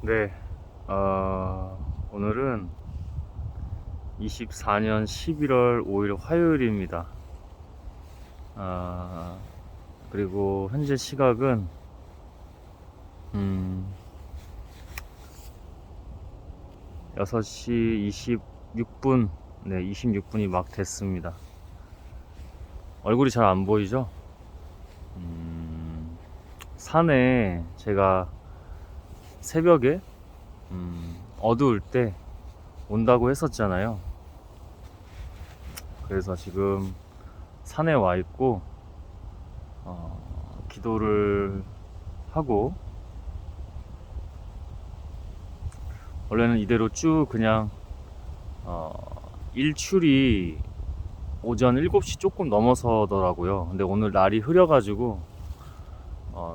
네, 오늘은 24년 11월 5일 화요일입니다. 아, 그리고 현재 시각은, 음, 6시 26분, 네, 26분이 막 됐습니다. 얼굴이 잘 안 보이죠? 산에 제가 새벽에, 어두울 때 온다고 했었잖아요. 그래서 지금 산에 와 있고, 기도를 하고, 원래는 이대로 쭉 그냥 어, 일출이 오전 7시 조금 넘어서더라고요. 근데 오늘 날이 흐려가지고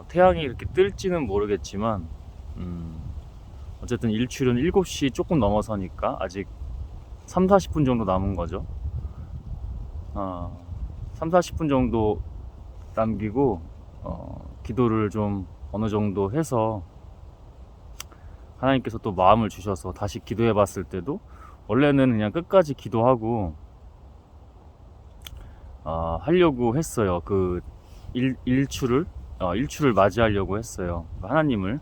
태양이 이렇게 뜰지는 모르겠지만 어쨌든 일출은 7시 조금 넘어서니까 아직 3, 40분 정도 남은 거죠. 3, 40분 정도 남기고 기도를 좀 어느 정도 해서 하나님께서 또 마음을 주셔서 다시 기도해 봤을 때도 원래는 그냥 끝까지 기도하고 하려고 했어요. 그 일출을 맞이하려고 했어요. 하나님의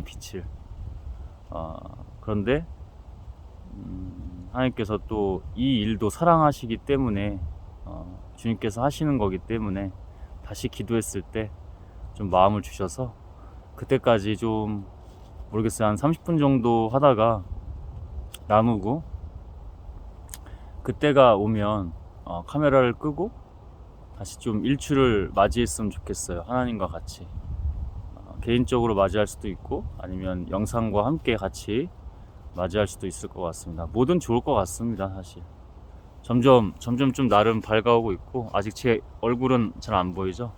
빛을. 그런데 하나님께서 또 이 일도 사랑하시기 때문에 주님께서 하시는 거기 때문에 다시 기도했을 때 좀 마음을 주셔서 그때까지 좀 모르겠어요. 한 30분 정도 하다가 나누고 그때가 오면 카메라를 끄고 다시 좀 일출을 맞이했으면 좋겠어요. 하나님과 같이 개인적으로 맞이할 수도 있고 아니면 영상과 함께 같이 맞이할 수도 있을 것 같습니다. 뭐든 좋을 것 같습니다. 사실 점점 좀 나름 밝아오고 있고 아직 제 얼굴은 잘 안 보이죠.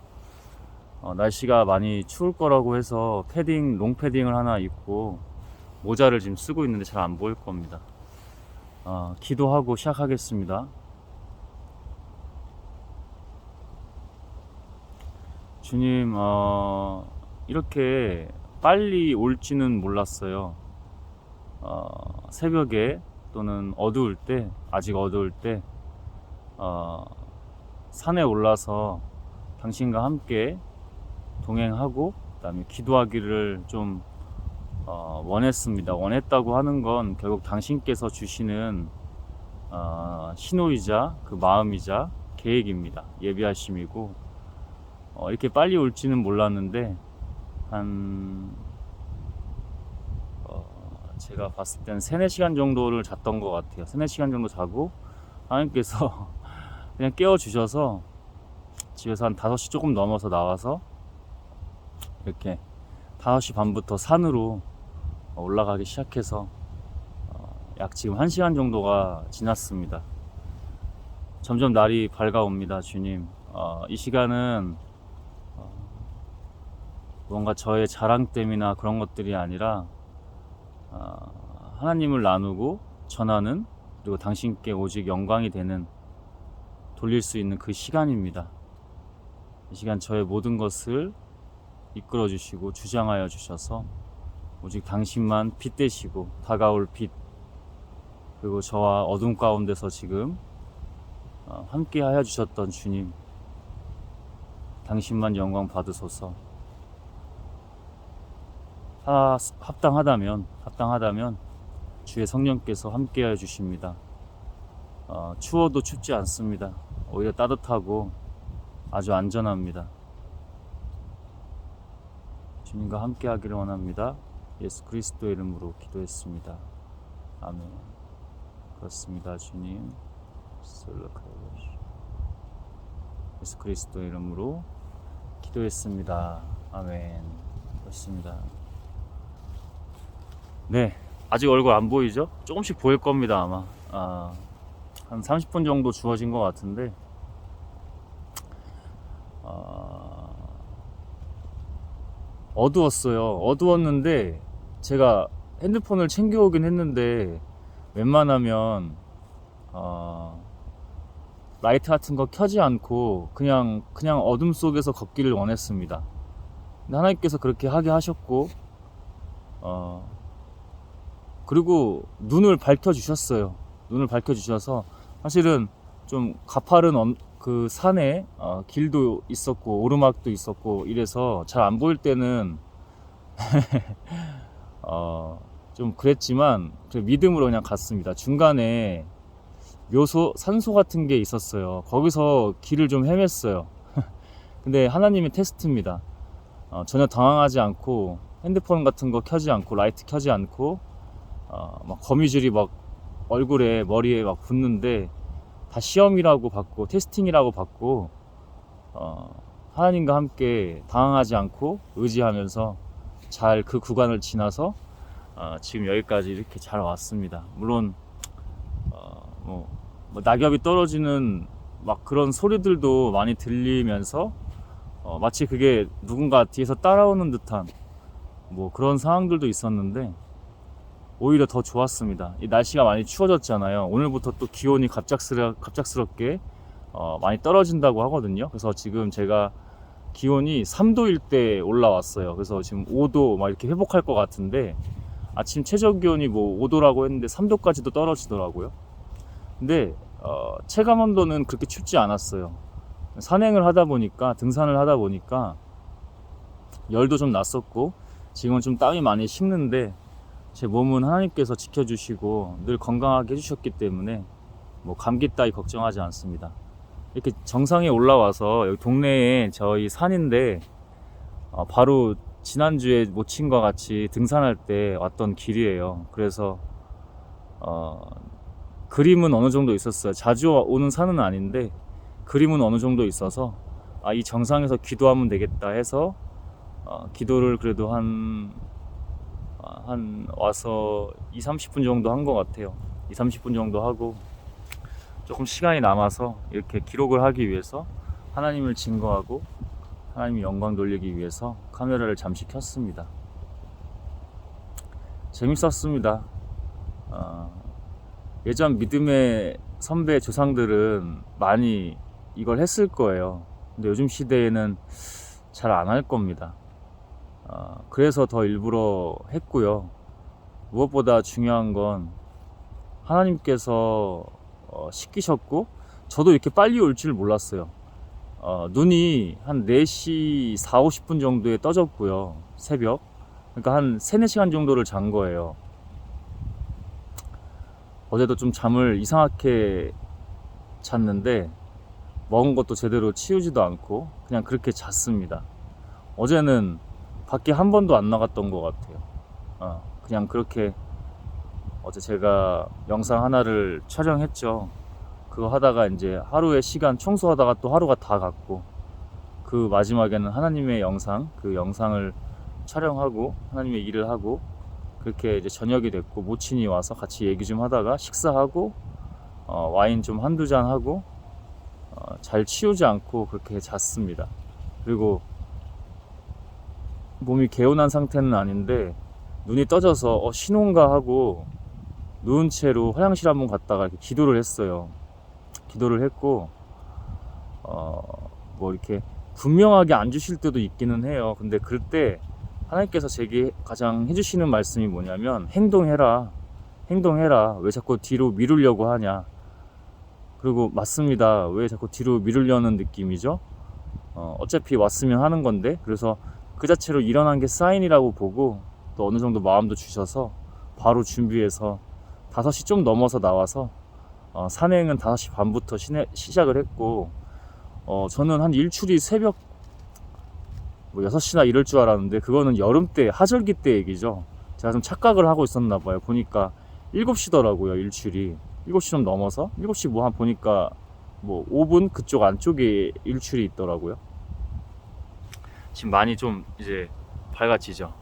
날씨가 많이 추울 거라고 해서 롱패딩을 하나 입고 모자를 지금 쓰고 있는데 잘 안 보일 겁니다. 기도하고 시작하겠습니다. 주님, 이렇게 빨리 올지는 몰랐어요. 새벽에 또는 아직 어두울 때, 산에 올라서 당신과 함께 동행하고, 그다음에 기도하기를 좀 원했습니다. 원했다고 하는 건 결국 당신께서 주시는 신호이자 그 마음이자 계획입니다. 예비하심이고 이렇게 빨리 올지는 몰랐는데 한 제가 봤을 때는 3, 4시간 정도를 잤던 것 같아요. 3, 4시간 정도 자고 하나님께서 그냥 깨워주셔서 집에서 한 5시 조금 넘어서 나와서 이렇게 5시 반부터 산으로 올라가기 시작해서 약 지금 1시간 정도가 지났습니다. 점점 날이 밝아옵니다. 주님, 이 시간은 뭔가 저의 자랑됨이나 그런 것들이 아니라 하나님을 나누고 전하는, 그리고 당신께 오직 영광이 되는, 돌릴 수 있는 그 시간입니다. 이 시간 저의 모든 것을 이끌어 주시고 주장하여 주셔서 오직 당신만 빛 되시고 다가올 빛, 그리고 저와 어둠 가운데서 지금 함께 하여 주셨던 주님, 당신만 영광 받으소서. 합당하다면 주의 성령께서 함께 하여 주십니다. 추워도 춥지 않습니다. 오히려 따뜻하고 아주 안전합니다. 주님과 함께 하기를 원합니다. 예수 그리스도의 이름으로 기도했습니다. 아멘. 그렇습니다. 주님, 예수 그리스도의 이름으로 기도했습니다. 아멘. 그렇습니다. 네, 아직 얼굴 안 보이죠? 조금씩 보일 겁니다. 아마 한 30분 정도 주어진 것 같은데 어두웠는데 제가 핸드폰을 챙겨오긴 했는데 웬만하면 라이트 같은 거 켜지 않고 그냥 어둠 속에서 걷기를 원했습니다. 근데 하나님께서 그렇게 하게 하셨고 그리고 눈을 밝혀주셨어요. 눈을 밝혀주셔서 사실은 좀 가파른 그 산에 길도 있었고 오르막도 있었고 이래서 잘 안 보일 때는 좀 그랬지만 믿음으로 그냥 갔습니다. 중간에 산소 같은 게 있었어요. 거기서 길을 좀 헤맸어요. 근데 하나님의 테스트입니다. 전혀 당황하지 않고 핸드폰 같은 거 켜지 않고 라이트 켜지 않고 막 거미줄이 막 얼굴에 머리에 막 붙는데 다 시험이라고 받고 테스팅이라고 받고 하나님과 함께 당황하지 않고 의지하면서 잘 그 구간을 지나서 지금 여기까지 이렇게 잘 왔습니다. 물론 뭐 낙엽이 떨어지는 막 그런 소리들도 많이 들리면서 마치 그게 누군가 뒤에서 따라오는 듯한 뭐 그런 상황들도 있었는데 오히려 더 좋았습니다. 이 날씨가 많이 추워졌잖아요. 오늘부터 또 기온이 갑작스럽게 많이 떨어진다고 하거든요. 그래서 지금 제가 기온이 3도일 때 올라왔어요. 그래서 지금 5도 막 이렇게 회복할 것 같은데 아침 최저 기온이 뭐 5도라고 했는데 3도까지도 떨어지더라고요. 근데 체감 온도는 그렇게 춥지 않았어요. 산행을 하다 보니까 등산을 하다 보니까 열도 좀 났었고 지금은 좀 땀이 많이 식는데 제 몸은 하나님께서 지켜주시고 늘 건강하게 해주셨기 때문에 뭐 감기 따위 걱정하지 않습니다. 이렇게 정상에 올라와서 여기 동네에 저희 산인데 바로 지난주에 모친과 같이 등산할 때 왔던 길이에요. 그래서 그림은 어느 정도 있었어요. 자주 오는 산은 아닌데 그림은 어느 정도 있어서 이 정상에서 기도하면 되겠다 해서 기도를 그래도 한 와서 2-30분 정도 한 것 같아요. 2-30분 정도 하고 조금 시간이 남아서 이렇게 기록을 하기 위해서 하나님을 증거하고 하나님의 영광 돌리기 위해서 카메라를 잠시 켰습니다. 재밌었습니다. 예전 믿음의 선배 조상들은 많이 이걸 했을 거예요. 근데 요즘 시대에는 잘 안 할 겁니다. 그래서 더 일부러 했고요. 무엇보다 중요한 건 하나님께서 시키셨고 저도 이렇게 빨리 올 줄 몰랐어요. 눈이 한 4시 40-50분 정도에 떠졌고요. 새벽. 그러니까 한 3-4시간 정도를 잔 거예요. 어제도 좀 잠을 이상하게 잤는데 먹은 것도 제대로 치우지도 않고 그냥 그렇게 잤습니다. 어제는 밖에 한 번도 안 나갔던 것 같아요. 그냥 그렇게 어제 제가 영상 하나를 촬영했죠. 그거 하다가 이제 하루의 시간 청소하다가 또 하루가 다 갔고 그 마지막에는 하나님의 영상, 그 영상을 촬영하고 하나님의 일을 하고 그렇게 이제 저녁이 됐고 모친이 와서 같이 얘기 좀 하다가 식사하고 와인 좀 한두 잔 하고 잘 치우지 않고 그렇게 잤습니다. 그리고 몸이 개운한 상태는 아닌데 눈이 떠져서 신혼가 하고 누운 채로 화장실 한번 갔다가 이렇게 기도를 했어요. 기도를 했고 뭐 이렇게 분명하게 안 주실 때도 있기는 해요. 근데 그럴 때 하나님께서 제게 가장 해주시는 말씀이 뭐냐면 행동해라. 왜 자꾸 뒤로 미루려고 하냐. 그리고 맞습니다. 왜 자꾸 뒤로 미루려는 느낌이죠? 어차피 왔으면 하는 건데. 그래서 그 자체로 일어난 게 사인이라고 보고 또 어느 정도 마음도 주셔서 바로 준비해서 5시 좀 넘어서 나와서 산행은 5시 반부터 시작을 했고 저는 한 일출이 새벽 뭐 6시나 이럴 줄 알았는데 그거는 여름 때 하절기 때 얘기죠. 제가 좀 착각을 하고 있었나 봐요. 보니까 7시더라고요. 일출이 7시 좀 넘어서 7시 뭐 한 보니까 뭐 5분 그쪽 안쪽에 일출이 있더라고요. 지금 많이 좀 이제 밝아지죠.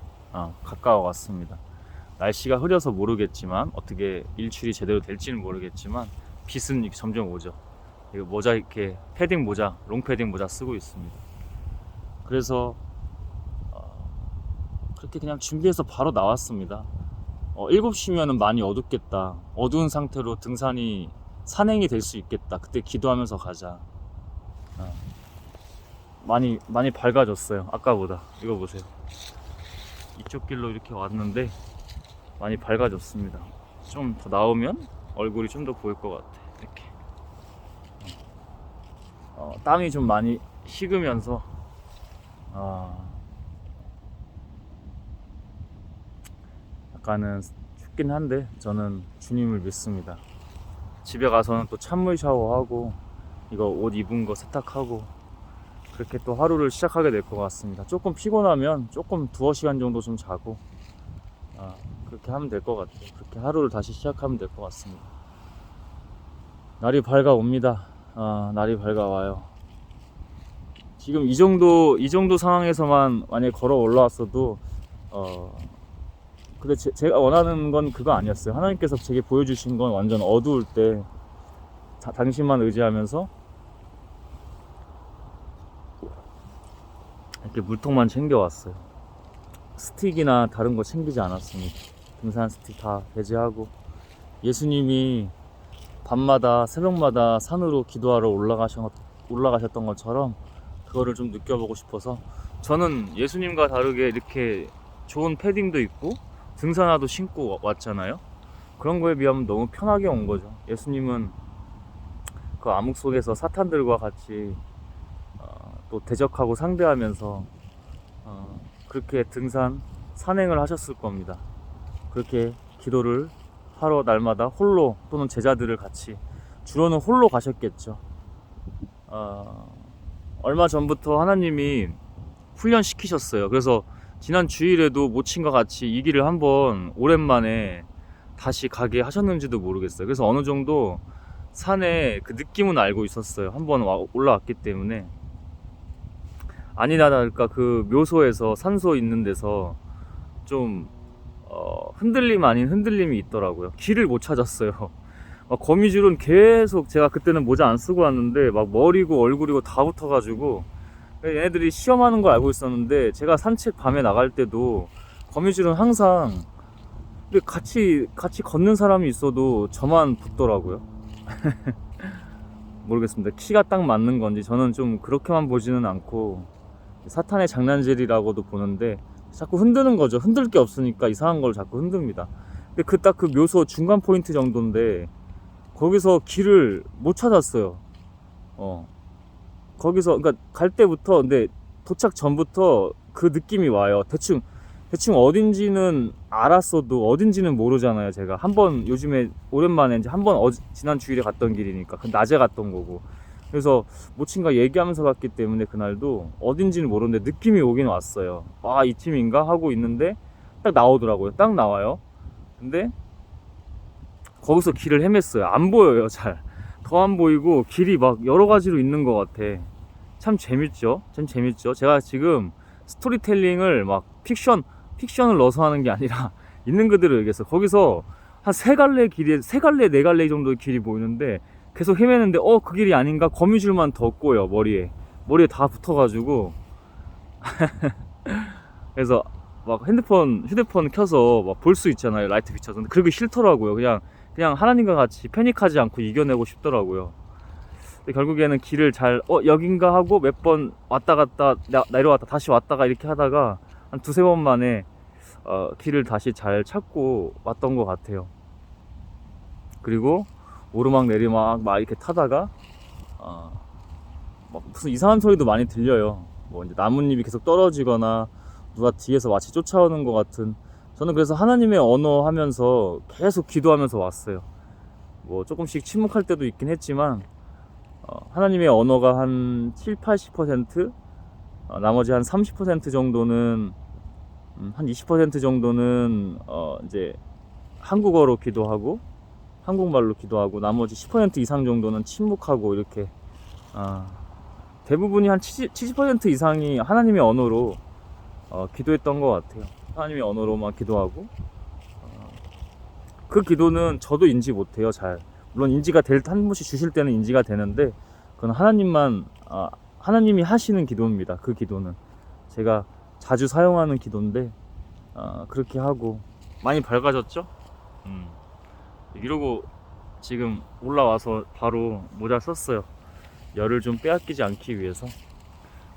가까워 왔습니다. 날씨가 흐려서 모르겠지만 어떻게 일출이 제대로 될지는 모르겠지만 빛은 점점 오죠. 이거 모자 이렇게 패딩 모자, 롱패딩 모자 쓰고 있습니다. 그래서 그렇게 그냥 준비해서 바로 나왔습니다. 7시면은 많이 어둡겠다. 어두운 상태로 산행이 될 수 있겠다. 그때 기도하면서 가자. 많이 밝아졌어요. 아까보다. 이거 보세요. 이쪽 길로 이렇게 왔는데 많이 밝아졌습니다. 좀 더 나오면 얼굴이 좀 더 보일 것 같아. 이렇게 땀이 좀 많이 식으면서 약간은 춥긴 한데 저는 주님을 믿습니다. 집에 가서는 또 찬물 샤워하고 이거 옷 입은 거 세탁하고 그렇게 또 하루를 시작하게 될 것 같습니다. 조금 피곤하면 조금 두어 시간 정도 좀 자고 그렇게 하면 될 것 같아요. 그렇게 하루를 다시 시작하면 될 것 같습니다. 날이 밝아옵니다. 날이 밝아와요. 지금 이 정도 상황에서만 만약에 걸어 올라왔어도 근데 제가 원하는 건 그거 아니었어요. 하나님께서 제게 보여주신 건 완전 어두울 때 당신만 의지하면서 이렇게 물통만 챙겨왔어요. 스틱이나 다른 거 챙기지 않았습니다. 등산 스틱 다 배제하고 예수님이 밤마다 새벽마다 산으로 기도하러 올라가셨던 것처럼 그거를 좀 느껴보고 싶어서 저는 예수님과 다르게 이렇게 좋은 패딩도 입고 등산화도 신고 왔잖아요. 그런 거에 비하면 너무 편하게 온 거죠. 예수님은 그 암흑 속에서 사탄들과 같이 또 대적하고 상대하면서 그렇게 산행을 하셨을 겁니다. 그렇게 기도를 하러 날마다 홀로 또는 제자들을 같이 주로는 홀로 가셨겠죠. 얼마 전부터 하나님이 훈련시키셨어요. 그래서 지난 주일에도 모친과 같이 이 길을 한번 오랜만에 다시 가게 하셨는지도 모르겠어요. 그래서 어느 정도 산에 그 느낌은 알고 있었어요. 한번 올라왔기 때문에. 아니나 다를까 그 묘소에서 산소 있는 데서 좀 흔들림 아닌 흔들림이 있더라고요. 길을 못 찾았어요. 거미줄은 계속 제가 그때는 모자 안 쓰고 왔는데 막 머리고 얼굴이고 다 붙어가지고 얘네들이 시험하는 걸 알고 있었는데 제가 산책 밤에 나갈 때도 거미줄은 항상 근데 같이 걷는 사람이 있어도 저만 붙더라고요. 모르겠습니다. 키가 딱 맞는 건지 저는 좀 그렇게만 보지는 않고 사탄의 장난질이라고도 보는데 자꾸 흔드는 거죠. 흔들 게 없으니까 이상한 걸 자꾸 흔듭니다. 근데 그 묘소 중간 포인트 정도인데 거기서 길을 못 찾았어요. 거기서 그러니까 갈 때부터 근데 도착 전부터 그 느낌이 와요. 대충 어딘지는 알았어도 어딘지는 모르잖아요. 제가 한번 요즘에 오랜만에 이제 한번 지난 주일에 갔던 길이니까 그 낮에 갔던 거고. 그래서 모친과 얘기하면서 갔기 때문에 그날도 어딘지는 모르는데 느낌이 오긴 왔어요. 이 팀인가 하고 있는데 딱 나오더라고요. 딱 나와요. 근데 거기서 길을 헤맸어요. 안 보여요. 잘 더 안 보이고 길이 막 여러 가지로 있는 것 같아. 참 재밌죠. 제가 지금 스토리텔링을 막 픽션을 넣어서 하는 게 아니라 있는 그대로 얘기했어. 거기서 한 세 갈래, 네 갈래 정도의 길이 보이는데 계속 헤매는데 그 길이 아닌가? 거미줄만 더 꼬여. 머리에 다 붙어가지고 그래서 막 휴대폰 켜서 막 볼 수 있잖아요. 라이트 비춰서. 근데 그러기 싫더라고요. 그냥 하나님과 같이 패닉하지 않고 이겨내고 싶더라고요. 근데 결국에는 길을 잘 여긴가 하고 몇 번 왔다 갔다 내려왔다 다시 왔다가 이렇게 하다가 한 두세 번 만에 길을 다시 잘 찾고 왔던 것 같아요. 그리고 오르막 내리막 막 이렇게 타다가 막 무슨 이상한 소리도 많이 들려요. 뭐 이제 나뭇잎이 계속 떨어지거나 누가 뒤에서 마치 쫓아오는 것 같은. 저는 그래서 하나님의 언어 하면서 계속 기도하면서 왔어요. 뭐 조금씩 침묵할 때도 있긴 했지만 하나님의 언어가 한 7-80%, 나머지 한 30% 정도는 한 20% 정도는 이제 한국어로 기도하고 한국말로 기도하고 나머지 10% 이상 정도는 침묵하고 이렇게 대부분이 한 70% 이상이 하나님의 언어로 기도했던 것 같아요. 하나님의 언어로만 기도하고 그 기도는 저도 인지 못해요. 잘 물론 인지가 한 번씩 주실 때는 인지가 되는데 그건 하나님이 하시는 기도입니다. 그 기도는 제가 자주 사용하는 기도인데 그렇게 하고 많이 밝아졌죠? 이러고 지금 올라와서 바로 모자 썼어요. 열을 좀 빼앗기지 않기 위해서.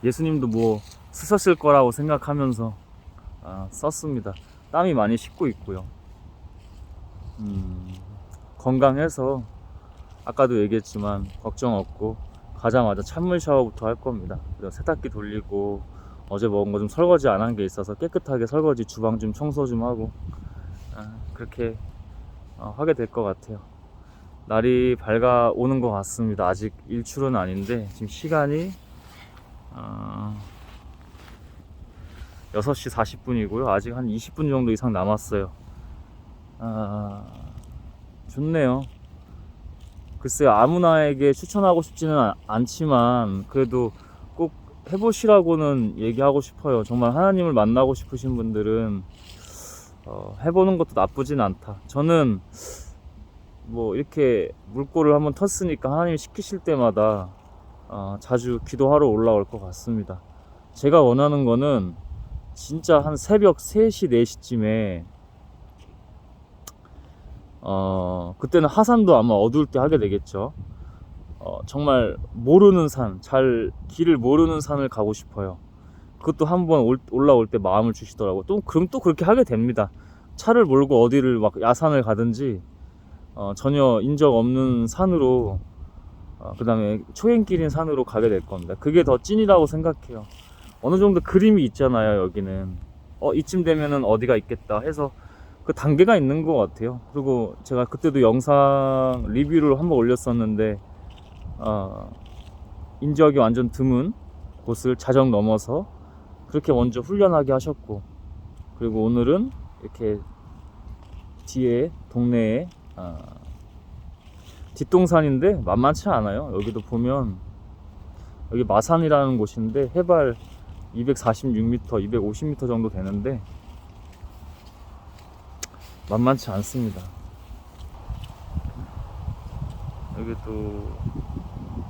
예수님도 뭐 쓰셨을 거라고 생각하면서 썼습니다. 땀이 많이 식고 있고요. 건강해서 아까도 얘기했지만 걱정 없고 가자마자 찬물 샤워부터 할 겁니다. 그리고 세탁기 돌리고 어제 먹은 거 좀 설거지 안 한 게 있어서 깨끗하게 설거지 주방 좀 청소 좀 하고 그렇게 하게 될 것 같아요. 날이 밝아오는 것 같습니다. 아직 일출은 아닌데 지금 시간이 6시 40분이고요. 아직 한 20분 정도 이상 남았어요. 좋네요. 글쎄요, 아무나에게 추천하고 싶지는 않지만 그래도 꼭 해보시라고는 얘기하고 싶어요. 정말 하나님을 만나고 싶으신 분들은 해보는 것도 나쁘진 않다. 저는 뭐 이렇게 물꼬를 한번 텄으니까 하나님이 시키실 때마다 자주 기도하러 올라올 것 같습니다. 제가 원하는 거는 진짜 한 새벽 3시, 4시쯤에 그때는 하산도 아마 어두울 때 하게 되겠죠. 정말 모르는 산, 잘 길을 모르는 산을 가고 싶어요. 그것도 한번 올라올 때 마음을 주시더라고. 그럼 또 그렇게 하게 됩니다. 차를 몰고 어디를 막 야산을 가든지 전혀 인적 없는 산으로 그 다음에 초행길인 산으로 가게 될 겁니다. 그게 더 찐이라고 생각해요. 어느 정도 그림이 있잖아요. 여기는 이쯤 되면은 어디가 있겠다 해서 그 단계가 있는 것 같아요. 그리고 제가 그때도 영상 리뷰를 한번 올렸었는데 인적이 완전 드문 곳을 자정 넘어서 그렇게 먼저 훈련하게 하셨고, 그리고 오늘은 이렇게 뒤에 동네에 뒷동산인데 만만치 않아요. 여기도 보면 여기 마산이라는 곳인데 해발 246m, 250m 정도 되는데 만만치 않습니다. 여기도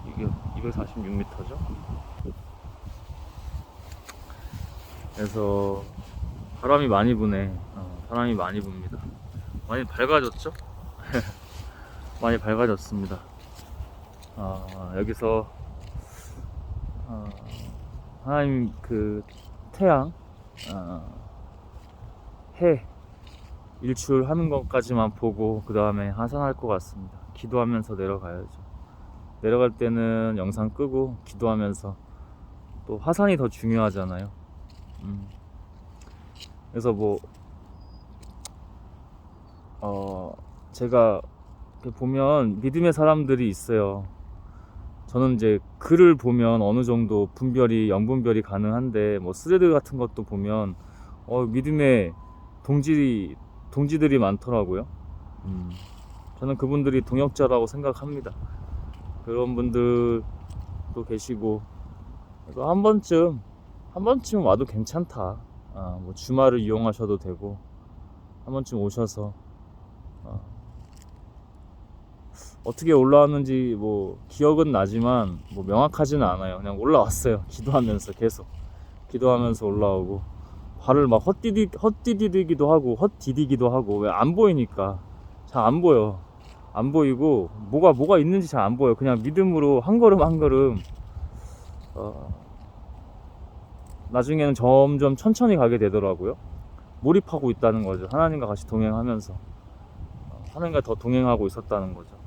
이게 246m죠. 그래서 바람이 많이 부네. 바람이 많이 붑니다. 많이 밝아졌죠? 많이 밝아졌습니다. 여기서 하나님 그 태양, 해 일출하는 것까지만 보고 그 다음에 하산할 것 같습니다. 기도하면서 내려가야죠. 내려갈 때는 영상 끄고 기도하면서, 또 하산이 더 중요하잖아요. 그래서 뭐 제가 보면 믿음의 사람들이 있어요. 저는 이제 글을 보면 어느 정도 영분별이 가능한데, 뭐 스레드 같은 것도 보면 믿음의 동지들이 많더라고요. 저는 그분들이 동역자라고 생각합니다. 그런 분들도 계시고, 그래서 한 번쯤 와도 괜찮다. 뭐 주말을 이용하셔도 되고 한 번쯤 오셔서 어떻게 올라왔는지 뭐 기억은 나지만 뭐 명확하지는 않아요. 그냥 올라왔어요. 기도하면서 계속 기도하면서 올라오고, 발을 막 헛디디기도 하고 왜 안 보이니까 잘 안 보여. 안 보이고 뭐가 있는지 잘 안 보여. 그냥 믿음으로 한 걸음 한 걸음 나중에는 점점 천천히 가게 되더라고요. 몰입하고 있다는 거죠. 하나님과 같이 동행하면서 하나님과 더 동행하고 있었다는 거죠.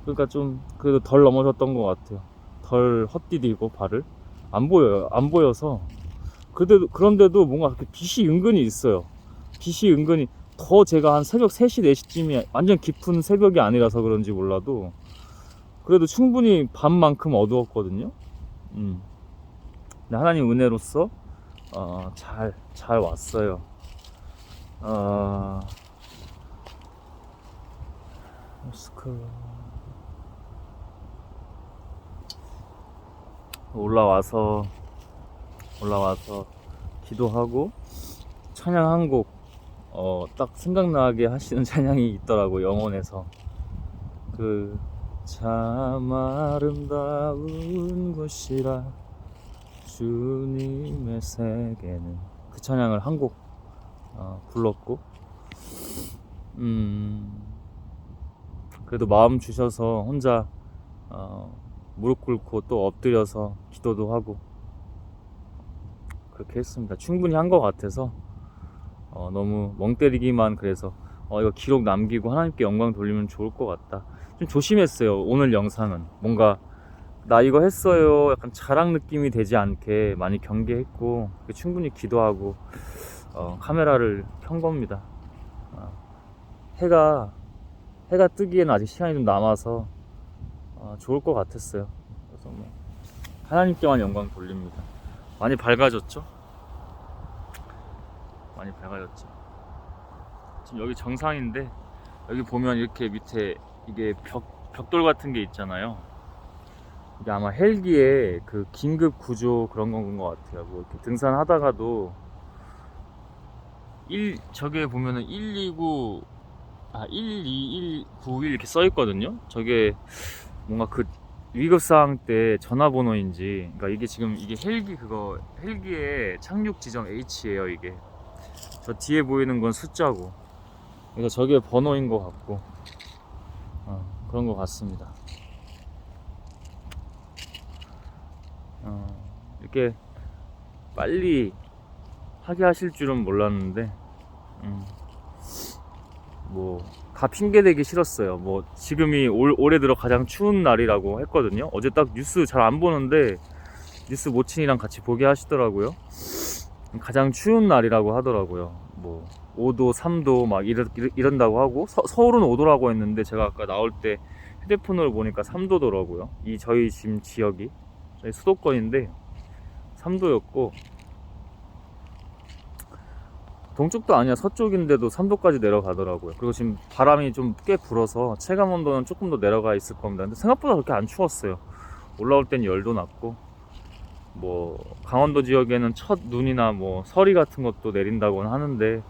그러니까 좀 그래도 덜 넘어졌던 것 같아요. 덜 헛디디고 발을 안 보여서. 그런데도 뭔가 그렇게 빛이 은근히 있어요. 빛이 은근히 더, 제가 한 새벽 3시 4시쯤이 완전 깊은 새벽이 아니라서 그런지 몰라도 그래도 충분히 밤만큼 어두웠거든요. 근데 하나님 은혜로서 잘 왔어요. 올라와서 기도하고 찬양 한 곡 딱 생각나게 하시는 찬양이 있더라고. 영혼에서 그 참 아름다운 곳이라 주님의 세계는, 그 찬양을 한 곡 불렀고, 그래도 마음 주셔서 혼자 무릎 꿇고 또 엎드려서 기도도 하고 그렇게 했습니다. 충분히 한 것 같아서 너무 멍 때리기만, 그래서 이거 기록 남기고 하나님께 영광 돌리면 좋을 것 같다. 좀 조심했어요. 오늘 영상은 뭔가 나 이거 했어요 약간 자랑 느낌이 되지 않게 많이 경계했고 충분히 기도하고 카메라를 켠 겁니다. 해가 뜨기에는 아직 시간이 좀 남아서 좋을 것 같았어요. 그래서 뭐 하나님께만 영광 돌립니다. 많이 밝아졌죠? 많이 밝아졌죠. 지금 여기 정상인데 여기 보면 이렇게 밑에 이게 벽돌 같은 게 있잖아요. 이게 아마 헬기의 그 긴급 구조 그런 건 것 같아요. 뭐 이렇게 등산하다가도 저게 보면은 129 12191 이렇게 써 있거든요. 저게 뭔가 그 위급상황 때 전화번호인지, 그러니까 이게 지금 이게 헬기의 착륙 지점 H예요. 이게 저 뒤에 보이는 건 숫자고, 그래서 저게 번호인 것 같고 그런 것 같습니다. 이렇게 빨리 하게 하실 줄은 몰랐는데 뭐 다 핑계대기 싫었어요. 뭐 지금이 올해 들어 가장 추운 날이라고 했거든요. 어제 딱 뉴스 잘 안 보는데 뉴스 모친이랑 같이 보게 하시더라고요. 가장 추운 날이라고 하더라고요. 뭐 5도 3도 막 이런다고 하고 서울은 5도라고 했는데 제가 아까 나올 때 휴대폰으로 보니까 3도더라고요. 저희 지금 지역이 저희 수도권인데 3도였고, 동쪽도 아니야 서쪽인데도 3도까지 내려가더라고요. 그리고 지금 바람이 좀 꽤 불어서 체감 온도는 조금 더 내려가 있을 겁니다. 근데 생각보다 그렇게 안 추웠어요. 올라올 땐 열도 낮고, 뭐 강원도 지역에는 첫 눈이나 뭐 서리 같은 것도 내린다고는 하는데,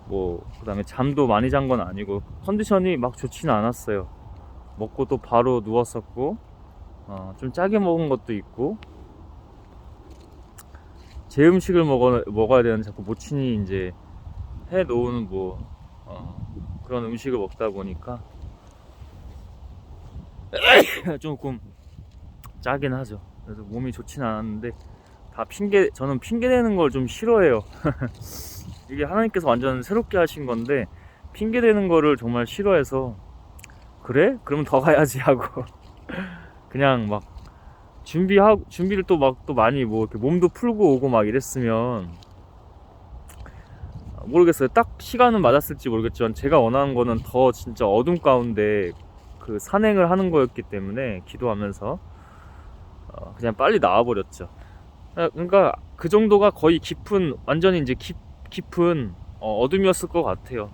뭐 그다음에 잠도 많이 잔 건 아니고 컨디션이 막 좋지는 않았어요. 먹고 또 바로 누웠었고, 좀 짜게 먹은 것도 있고, 제 음식을 먹어야 되는데 자꾸 모친이 이제 해 놓은 뭐 그런 음식을 먹다 보니까 조금 짜긴 하죠. 그래서 몸이 좋진 않았는데, 저는 핑계 대는 걸 좀 싫어해요. 이게 하나님께서 완전 새롭게 하신 건데 핑계 대는 거를 정말 싫어해서, 그래? 그러면 더 가야지 하고 그냥 막 준비를 또 많이 뭐 이렇게 몸도 풀고 오고 막 이랬으면 모르겠어요. 딱 시간은 맞았을지 모르겠지만 제가 원하는 거는 더 진짜 어둠 가운데 그 산행을 하는 거였기 때문에 기도하면서 그냥 빨리 나와버렸죠. 그러니까 그 정도가 거의 완전히 이제 깊은 어둠이었을 것 같아요.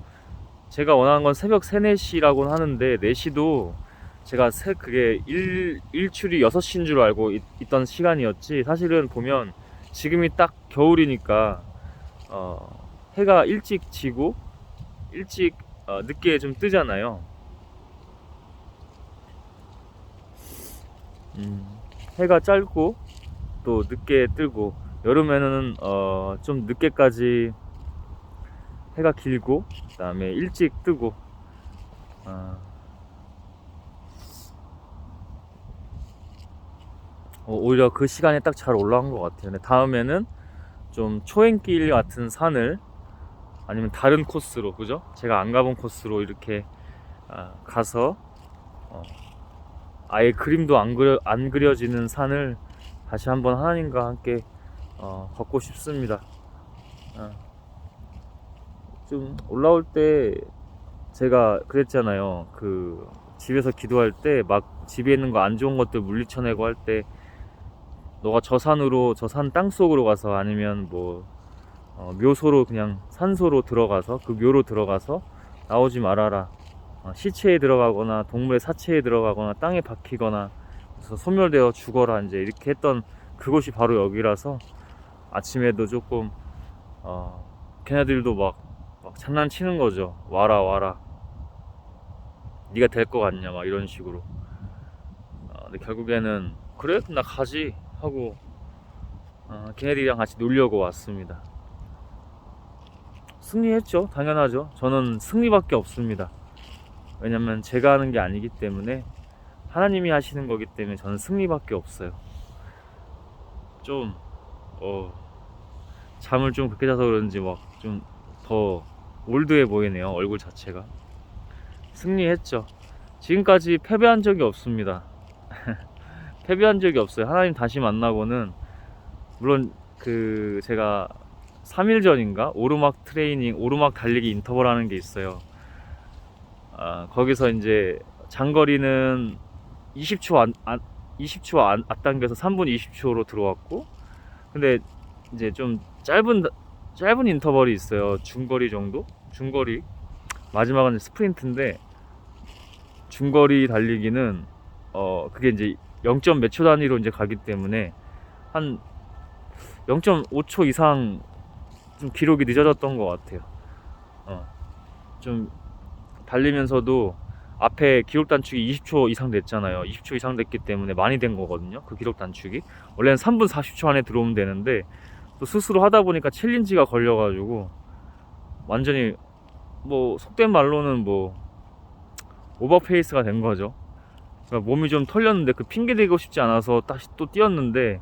제가 원하는 건 새벽 3, 4시라고는 하는데 4시도 제가 그게 일출이 6시인 줄 알고 있던 시간이었지, 사실은 보면 지금이 딱 겨울이니까 해가 일찍 지고 일찍 늦게 좀 뜨잖아요. 해가 짧고 또 늦게 뜨고, 여름에는 좀 늦게까지 해가 길고 그 다음에 일찍 뜨고, 오히려 그 시간에 딱 잘 올라온 것 같아요. 근데 다음에는 좀 초행길 같은 산을, 아니면 다른 코스로, 그죠? 제가 안 가본 코스로 이렇게 가서 아예 그림도 안 그려지는 산을 다시 한번 하나님과 함께 걷고 싶습니다. 좀 올라올 때 제가 그랬잖아요. 그 집에서 기도할 때 막 집에 있는 거 안 좋은 것들 물리쳐내고 할 때, 너가 저 산 땅속으로 가서, 아니면 뭐 묘소로, 그냥 산소로 들어가서, 그 묘로 들어가서 나오지 말아라. 시체에 들어가거나 동물의 사체에 들어가거나 땅에 박히거나 그래서 소멸되어 죽어라, 이제 이렇게 했던 그곳이 바로 여기라서, 아침에도 조금 걔네들도 막 장난치는 거죠. 와라 네가 될 것 같냐 막 이런 식으로. 근데 결국에는 그래? 나 가지 하고 걔네들이랑 같이 놀려고 왔습니다. 승리했죠. 당연하죠. 저는 승리밖에 없습니다. 왜냐면 제가 하는 게 아니기 때문에, 하나님이 하시는 거기 때문에 저는 승리밖에 없어요. 좀 잠을 좀 그렇게 자서 그런지 막 좀 더 올드해 보이네요. 얼굴 자체가. 승리했죠. 지금까지 패배한 적이 없습니다. 패배한 적이 없어요. 하나님 다시 만나고는, 물론 그 제가 3일 전인가 오르막 트레이닝, 오르막 달리기 인터벌 하는 게 있어요. 거기서 이제 장거리는 20초 앞당겨서 3분 20초로 들어왔고, 근데 이제 좀 짧은 인터벌이 있어요. 중거리 정도? 중거리. 마지막은 이제 스프린트인데, 중거리 달리기는 그게 이제 0. 몇 초 단위로 이제 가기 때문에 한 0.5초 이상 좀 기록이 늦어졌던 것 같아요. 좀 달리면서도 앞에 기록 단축이 20초 이상 됐잖아요. 20초 이상 됐기 때문에 많이 된 거거든요. 그 기록 단축이 원래는 3분 40초 안에 들어오면 되는데, 또 스스로 하다 보니까 챌린지가 걸려가지고 완전히 뭐 속된 말로는 뭐 오버페이스가 된 거죠. 그러니까 몸이 좀 털렸는데, 그 핑계 대고 싶지 않아서 다시 또 뛰었는데,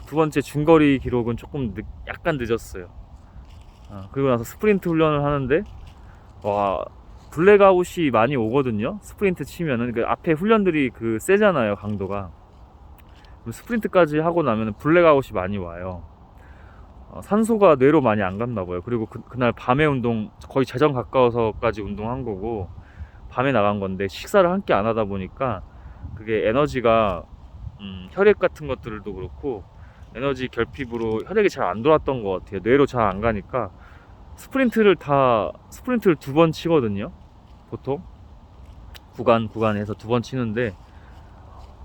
두 번째 중거리 기록은 조금 약간 늦었어요. 그리고 나서 스프린트 훈련을 하는데, 와, 블랙아웃이 많이 오거든요. 스프린트 치면은 그 앞에 훈련들이 그 세잖아요, 강도가. 스프린트까지 하고 나면 블랙아웃이 많이 와요. 산소가 뇌로 많이 안 갔나 봐요. 그리고 그날 밤에 운동, 거의 제정 가까워서까지 운동한 거고, 밤에 나간 건데 식사를 함께 안 하다 보니까 그게 에너지가 혈액 같은 것들도 그렇고 에너지 결핍으로 혈액이 잘 안 돌았던 것 같아요. 뇌로 잘 안 가니까 스프린트를 2번 치거든요. 보통 구간에서 2번 치는데,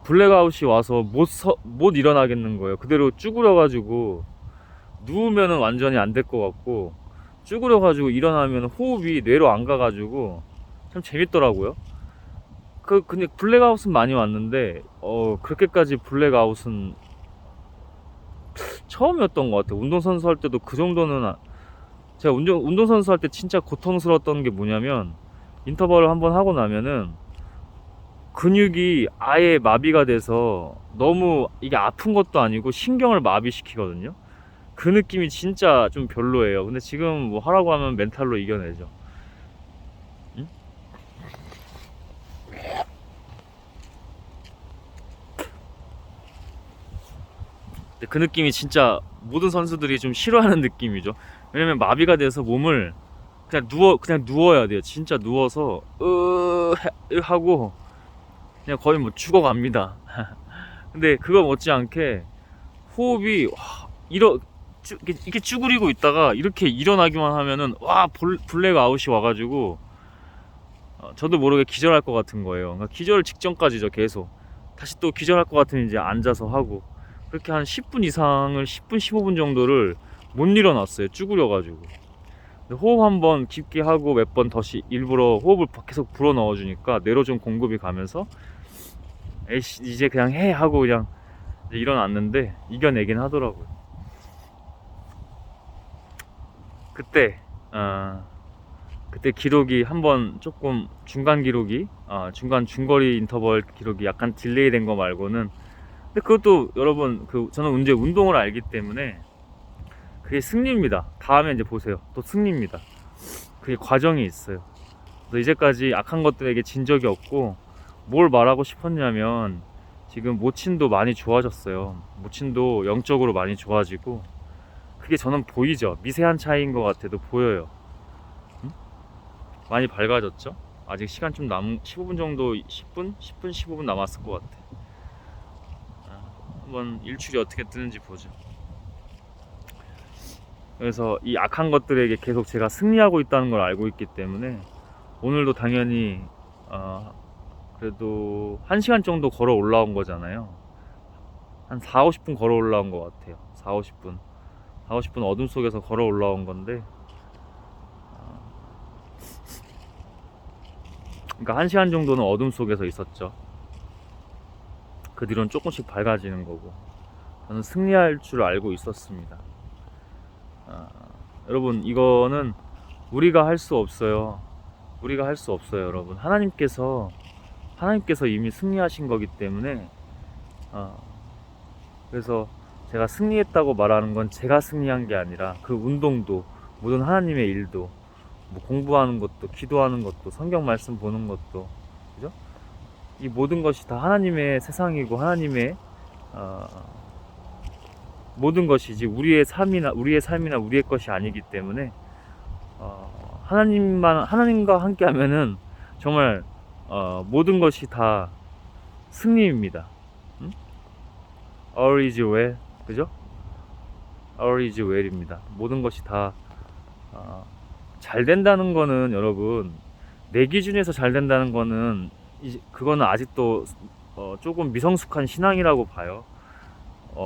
블랙아웃이 와서 못 일어나겠는 거예요. 그대로 쭈그려 가지고 누우면은 완전히 안 될 것 같고, 쭈그려 가지고 일어나면 호흡이 뇌로 안 가가지고 참 재밌더라고요. 근데 블랙아웃은 많이 왔는데, 그렇게까지 블랙아웃은 처음이었던 것 같아요. 운동선수 할 때도 그 정도는, 제가 운동선수 할 때 진짜 고통스러웠던 게 뭐냐면, 인터벌을 한번 하고 나면은 근육이 아예 마비가 돼서, 너무 이게 아픈 것도 아니고 신경을 마비시키거든요. 그 느낌이 진짜 좀 별로예요. 근데 지금 뭐 하라고 하면 멘탈로 이겨내죠. 응? 근데 그 느낌이 진짜 모든 선수들이 좀 싫어하는 느낌이죠. 왜냐면 마비가 돼서 몸을 그냥 누워야 돼요. 진짜 누워서 하고 그냥 거의 뭐 죽어갑니다. 근데 그거 못지않게 호흡이 이렇게 쭈그리고 있다가 이렇게 일어나기만 하면은 블랙아웃이 와가지고, 저도 모르게 기절할 것 같은 거예요. 그러니까 기절 직전까지죠. 계속 다시 또 기절할 것 같으면 이제 앉아서 하고, 그렇게 한 10분 이상을 10분 15분 정도를 못 일어났어요. 쭈그려가지고. 호흡 한번 깊게 하고 몇 번 더시 일부러 호흡을 계속 불어 넣어주니까 뇌로 좀 공급이 가면서, 에이씨 이제 그냥 해 하고 그냥 이제 일어났는데 이겨내긴 하더라고요. 그때 기록이 한번 조금 중간 기록이, 중거리 인터벌 기록이 약간 딜레이 된 거 말고는, 근데 그것도 여러분, 저는 이제 운동을 알기 때문에 그게 승리입니다. 다음에 이제 보세요. 또 승리입니다. 그게 과정이 있어요. 그래서 이제까지 악한 것들에게 진 적이 없고, 뭘 말하고 싶었냐면, 지금 모친도 많이 좋아졌어요. 모친도 영적으로 많이 좋아지고, 그게 저는 보이죠. 미세한 차이인 것 같아도 보여요. 응? 많이 밝아졌죠. 아직 시간 좀 15분 정도, 10분 15분 남았을 것 같아. 한번 일출이 어떻게 뜨는지 보죠. 그래서 이 악한 것들에게 계속 제가 승리하고 있다는 걸 알고 있기 때문에, 오늘도 당연히 그래도 1시간 정도 걸어 올라온 거잖아요. 한 4, 50분 걸어 올라온 것 같아요. 4, 50분 어둠 속에서 걸어 올라온 건데, 그러니까 1시간 정도는 어둠 속에서 있었죠. 그 뒤로는 조금씩 밝아지는 거고, 저는 승리할 줄 알고 있었습니다. 여러분, 이거는 우리가 할 수 없어요. 우리가 할 수 없어요, 여러분. 하나님께서 이미 승리하신 거기 때문에, 그래서 제가 승리했다고 말하는 건 제가 승리한 게 아니라, 그 운동도, 모든 하나님의 일도 뭐 공부하는 것도, 기도하는 것도, 성경 말씀 보는 것도, 그죠? 이 모든 것이 다 하나님의 세상이고 하나님의 모든 것이지 우리의 삶이나 우리의 것이 아니기 때문에 하나님과 함께하면은 정말 모든 것이 다 승리입니다. 응? All is well, 그죠? All is well입니다. 모든 것이 다 잘 된다는 거는, 여러분, 내 기준에서 잘 된다는 거는 그거는 아직도 조금 미성숙한 신앙이라고 봐요.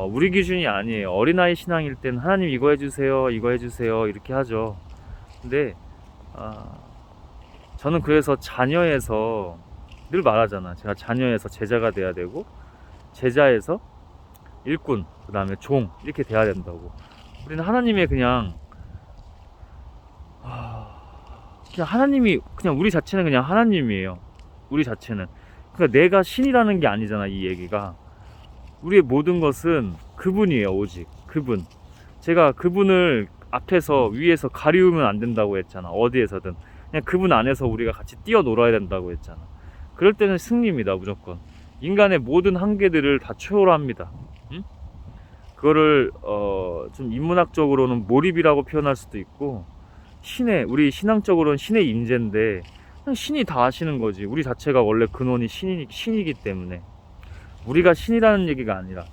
우리 기준이 아니에요. 어린아이 신앙일 땐 하나님 이거 해주세요, 이거 해주세요 이렇게 하죠. 근데 저는 그래서 자녀에서 늘 말하잖아. 제가 자녀에서 제자가 돼야 되고, 제자에서 일꾼, 그 다음에 종, 이렇게 돼야 된다고. 우리는 하나님의 그냥 하나님이, 그냥 우리 자체는 그냥 하나님이에요. 우리 자체는. 그러니까 내가 신이라는 게 아니잖아, 이 얘기가. 우리의 모든 것은 그분이에요. 오직 그분. 제가 그분을 앞에서 위에서 가리우면 안 된다고 했잖아. 어디에서든 그냥 그분 안에서 우리가 같이 뛰어놀아야 된다고 했잖아. 그럴 때는 승리입니다. 무조건. 인간의 모든 한계들을 다 초월합니다. 응? 그거를 좀 인문학적으로는 몰입이라고 표현할 수도 있고, 우리 신앙적으로는 신의 임재인데, 그냥 신이 다 하시는 거지. 우리 자체가 원래 근원이 신이기 때문에. 우리가 신이라는 얘기가 아니라,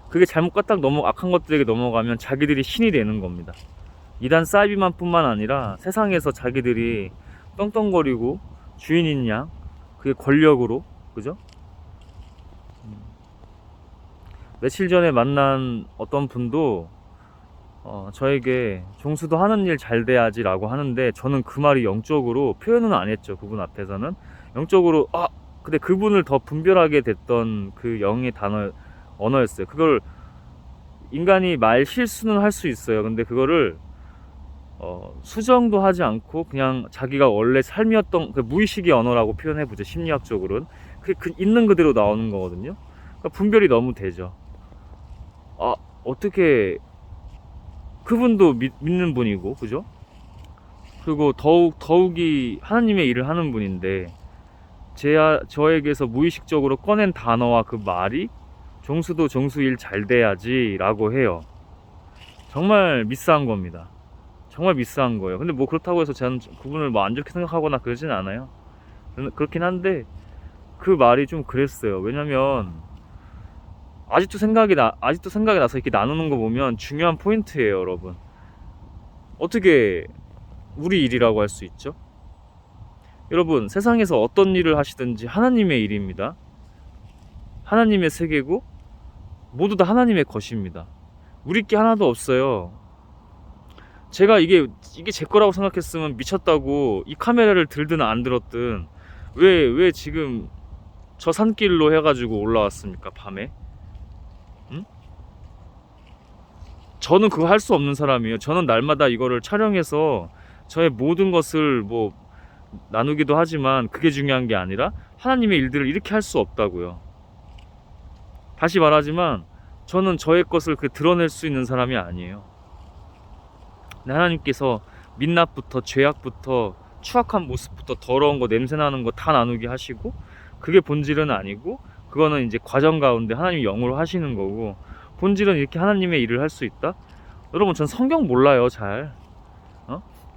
그게 잘못 딱 악한 것들에게 넘어가면 자기들이 신이 되는 겁니다. 이단 사이비만 뿐만 아니라 세상에서 자기들이 떵떵거리고 주인인 양, 그게 권력으로, 그죠? 며칠 전에 만난 어떤 분도 저에게 종수도 하는 일 잘 돼야지 라고 하는데, 저는 그 말이 영적으로 표현은 안 했죠. 그분 앞에서는 영적으로 근데 그분을 더 분별하게 됐던 그 영의 언어였어요. 그걸 인간이 말 실수는 할 수 있어요. 근데 그거를 수정도 하지 않고 그냥 자기가 원래 삶이었던 그 무의식의 언어라고 표현해보죠. 심리학적으로는 있는 그대로 나오는 거거든요. 그러니까 분별이 너무 되죠. 어떻게, 그분도 믿는 분이고, 그죠? 그리고 더욱이 하나님의 일을 하는 분인데, 저에게서 무의식적으로 꺼낸 단어와 그 말이 종수도 종수 일 잘 돼야지 라고 해요. 정말 미스한 겁니다. 정말 미스한 거예요. 근데 뭐 그렇다고 해서 저는 그분을 뭐 안 좋게 생각하거나 그러진 않아요. 그렇긴 한데 그 말이 좀 그랬어요. 왜냐면 아직도 생각이 나서 이렇게 나누는 거 보면 중요한 포인트예요, 여러분. 어떻게 우리 일이라고 할 수 있죠? 여러분, 세상에서 어떤 일을 하시든지 하나님의 일입니다. 하나님의 세계고 모두 다 하나님의 것입니다. 우리 게 하나도 없어요. 제가 이게 제 거라고 생각했으면 미쳤다고 이 카메라를 들든 안 들었든 왜 지금 저 산길로 해가지고 올라왔습니까, 밤에? 응? 저는 그거 할 수 없는 사람이에요. 저는 날마다 이거를 촬영해서 저의 모든 것을 뭐 나누기도 하지만 그게 중요한 게 아니라 하나님의 일들을 이렇게 할 수 없다고요. 다시 말하지만 저는 저의 것을 드러낼 수 있는 사람이 아니에요. 하나님께서 민낯부터 죄악부터 추악한 모습부터 더러운 거, 냄새나는 거 다 나누게 하시고, 그게 본질은 아니고 그거는 이제 과정 가운데 하나님이 영으로 하시는 거고, 본질은 이렇게 하나님의 일을 할 수 있다? 여러분, 전 성경 몰라요. 잘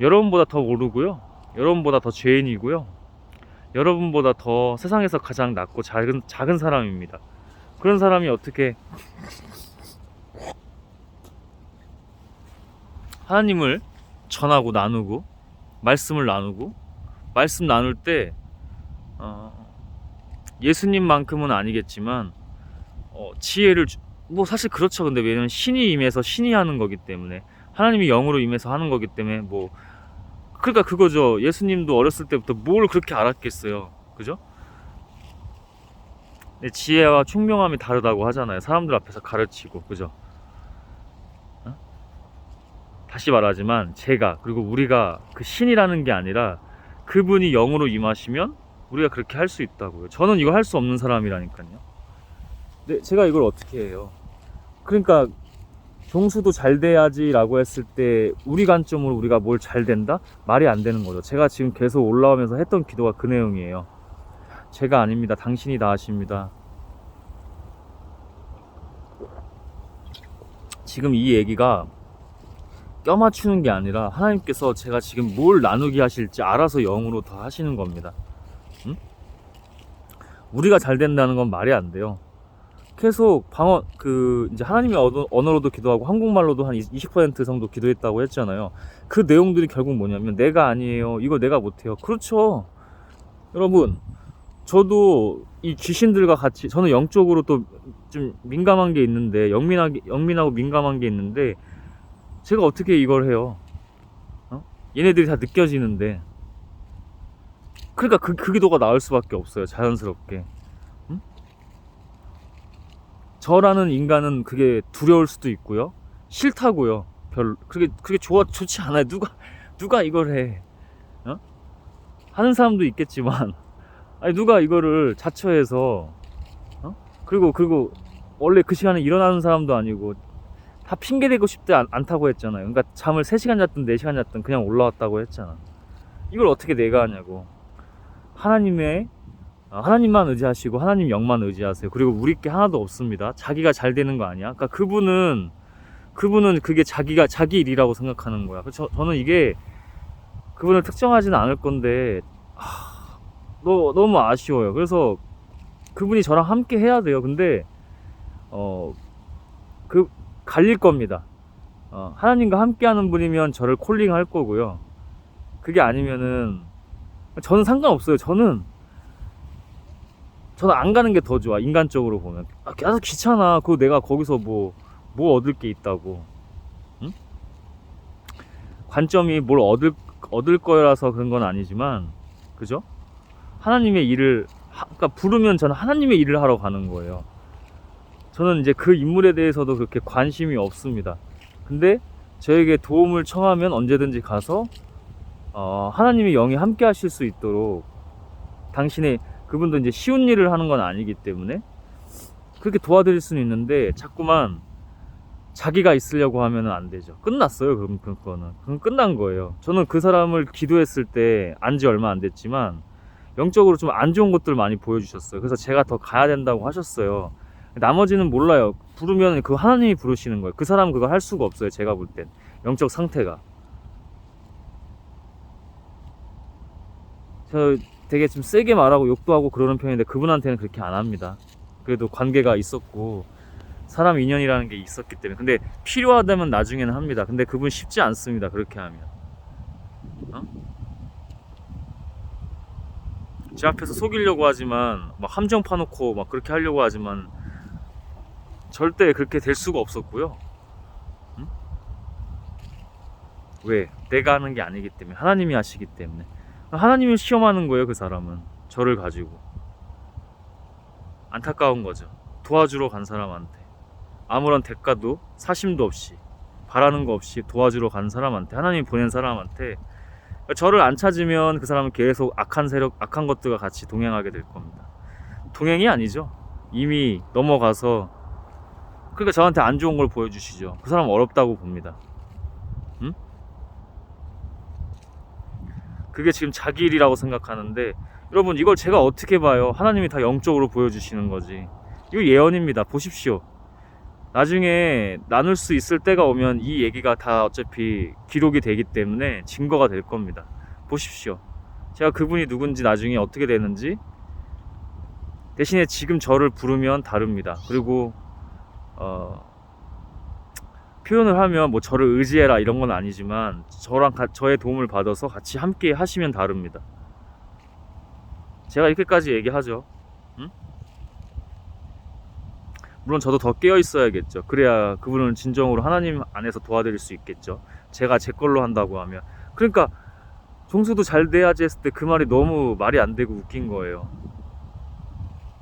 여러분보다 더 모르고요, 여러분보다 더 죄인이고요, 여러분보다 더 세상에서 가장 낮고 작은 사람입니다. 그런 사람이 어떻게 하나님을 전하고 나누고 말씀을 나누고, 말씀 나눌 때 예수님만큼은 아니겠지만 지혜를 뭐 사실 그렇죠. 근데 왜냐면 신이 임해서 신이 하는 거기 때문에, 하나님이 영으로 임해서 하는 거기 때문에, 뭐 그러니까 그거죠. 예수님도 어렸을 때부터 뭘 그렇게 알았겠어요, 그죠? 지혜와 총명함이 다르다고 하잖아요. 사람들 앞에서 가르치고, 그죠? 다시 말하지만 제가, 그리고 우리가 그 신이라는 게 아니라 그분이 영으로 임하시면 우리가 그렇게 할 수 있다고요. 저는 이거 할 수 없는 사람이라니까요. 네, 제가 이걸 어떻게 해요? 그러니까 종수도 잘 돼야지 라고 했을 때 우리 관점으로 우리가 뭘 잘 된다? 말이 안 되는 거죠. 제가 지금 계속 올라오면서 했던 기도가 그 내용이에요. 제가 아닙니다. 당신이 다 아십니다. 지금 이 얘기가 껴맞추는 게 아니라 하나님께서 제가 지금 뭘 나누게 하실지 알아서 영으로 다 하시는 겁니다. 응? 우리가 잘 된다는 건 말이 안 돼요. 계속 이제 하나님의 언어로도 기도하고 한국말로도 한 20% 정도 기도했다고 했잖아요. 그 내용들이 결국 뭐냐면 내가 아니에요. 이거 내가 못해요. 그렇죠. 여러분, 저도 이 귀신들과 같이, 저는 영적으로 또 좀 민감한 게 있는데, 영민하고 민감한 게 있는데, 제가 어떻게 이걸 해요? 얘네들이 다 느껴지는데. 그러니까 그 기도가 나올 수밖에 없어요. 자연스럽게. 응? 저라는 인간은 그게 두려울 수도 있고요. 싫다고요. 그게 좋지 않아요. 누가 이걸 해? 하는 사람도 있겠지만, 아니, 누가 이거를 자처해서, 그리고 원래 그 시간에 일어나는 사람도 아니고 다 핑계대고 싶지 않다고 했잖아요. 그러니까 잠을 3시간 잤든 4시간 잤든 그냥 올라왔다고 했잖아. 이걸 어떻게 내가 하냐고. 하나님만 의지하시고 하나님 영만 의지하세요. 그리고 우리 게 하나도 없습니다. 자기가 잘 되는 거 아니야. 그러니까 그분은 그게 자기 일이라고 생각하는 거야. 저는 이게 그분을 특정하지는 않을 건데 너무 아쉬워요. 그래서 그분이 저랑 함께 해야 돼요. 근데 갈릴 겁니다. 하나님과 함께 하는 분이면 저를 콜링할 거고요. 그게 아니면은 저는 상관없어요. 저는 안 가는 게 더 좋아. 인간적으로 보면 계속 귀찮아. 그거 내가 거기서 뭐 얻을 게 있다고. 응? 관점이 뭘 얻을 거라서 그런 건 아니지만, 그죠? 하나님의 일을 그러니까 부르면 저는 하나님의 일을 하러 가는 거예요. 저는 이제 그 인물에 대해서도 그렇게 관심이 없습니다. 근데 저에게 도움을 청하면 언제든지 가서 하나님의 영이 함께 하실 수 있도록, 그분도 이제 쉬운 일을 하는 건 아니기 때문에 그렇게 도와드릴 수는 있는데, 자꾸만 자기가 있으려고 하면 안 되죠. 끝났어요. 그건 끝난 거예요. 저는 그 사람을 기도했을 때 안지 얼마 안 됐지만 영적으로 좀 안 좋은 것들을 많이 보여주셨어요. 그래서 제가 더 가야 된다고 하셨어요. 나머지는 몰라요. 부르면 그 하나님이 부르시는 거예요. 그 사람은 그거 할 수가 없어요. 제가 볼 땐 영적 상태가. 저 되게 좀 세게 말하고 욕도 하고 그러는 편인데 그분한테는 그렇게 안 합니다. 그래도 관계가 있었고 사람 인연이라는 게 있었기 때문에. 근데 필요하다면 나중에는 합니다. 근데 그분 쉽지 않습니다. 그렇게 하면. 제 앞에서 속이려고 하지만, 막 함정 파놓고 막 그렇게 하려고 하지만 절대 그렇게 될 수가 없었고요. 응? 왜? 내가 하는 게 아니기 때문에. 하나님이 하시기 때문에. 하나님을 시험하는 거예요. 그 사람은 저를 가지고. 안타까운 거죠. 도와주러 간 사람한테 아무런 대가도 사심도 없이, 바라는 거 없이 도와주러 간 사람한테, 하나님이 보낸 사람한테, 저를 안 찾으면 그 사람은 계속 악한 것들과 같이 동행하게 될 겁니다. 동행이 아니죠. 이미 넘어가서. 그러니까 저한테 안 좋은 걸 보여주시죠. 그 사람 어렵다고 봅니다. 응? 그게 지금 자기 일이라고 생각하는데, 여러분, 이걸 제가 어떻게 봐요? 하나님이 다 영적으로 보여주시는 거지. 이거 예언입니다. 보십시오. 나중에 나눌 수 있을 때가 오면 이 얘기가 다 어차피 기록이 되기 때문에 증거가 될 겁니다. 보십시오. 제가 그분이 누군지 나중에 어떻게 되는지. 대신에 지금 저를 부르면 다릅니다. 그리고 표현을 하면 뭐 저를 의지해라 이런 건 아니지만 저의 도움을 받아서 같이 함께 하시면 다릅니다. 제가 이렇게까지 얘기하죠. 응? 물론 저도 더 깨어 있어야겠죠. 그래야 그분은 진정으로 하나님 안에서 도와드릴 수 있겠죠. 제가 제 걸로 한다고 하면. 그러니까 종수도 잘 돼야지 했을 때 그 말이 너무 말이 안 되고 웃긴 거예요.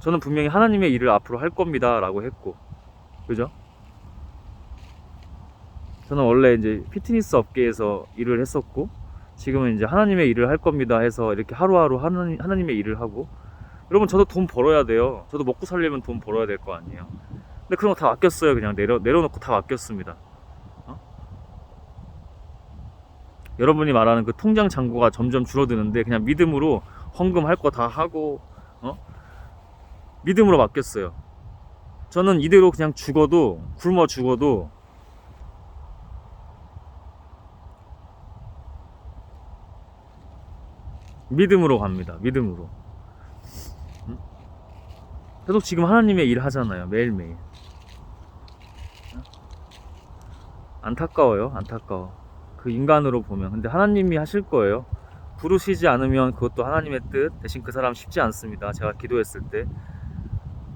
저는 분명히 하나님의 일을 앞으로 할 겁니다 라고 했고, 그죠? 저는 원래 이제 피트니스 업계에서 일을 했었고, 지금은 이제 하나님의 일을 할 겁니다 해서 이렇게 하루하루 하나님의 일을 하고. 여러분, 저도 돈 벌어야 돼요. 저도 먹고 살려면 돈 벌어야 될 거 아니에요. 근데 그런 거 다 맡겼어요. 그냥 내려놓고 다 맡겼습니다. 여러분이 말하는 그 통장 잔고가 점점 줄어드는데 그냥 믿음으로 헌금할 거 다 하고 믿음으로 맡겼어요. 저는 이대로 그냥 죽어도, 굶어 죽어도 믿음으로 갑니다. 믿음으로. 계속 지금 하나님의 일 하잖아요. 매일매일. 안타까워요. 안타까워. 그 인간으로 보면. 근데 하나님이 하실 거예요. 부르시지 않으면 그것도 하나님의 뜻. 대신 그 사람 쉽지 않습니다. 제가 기도했을 때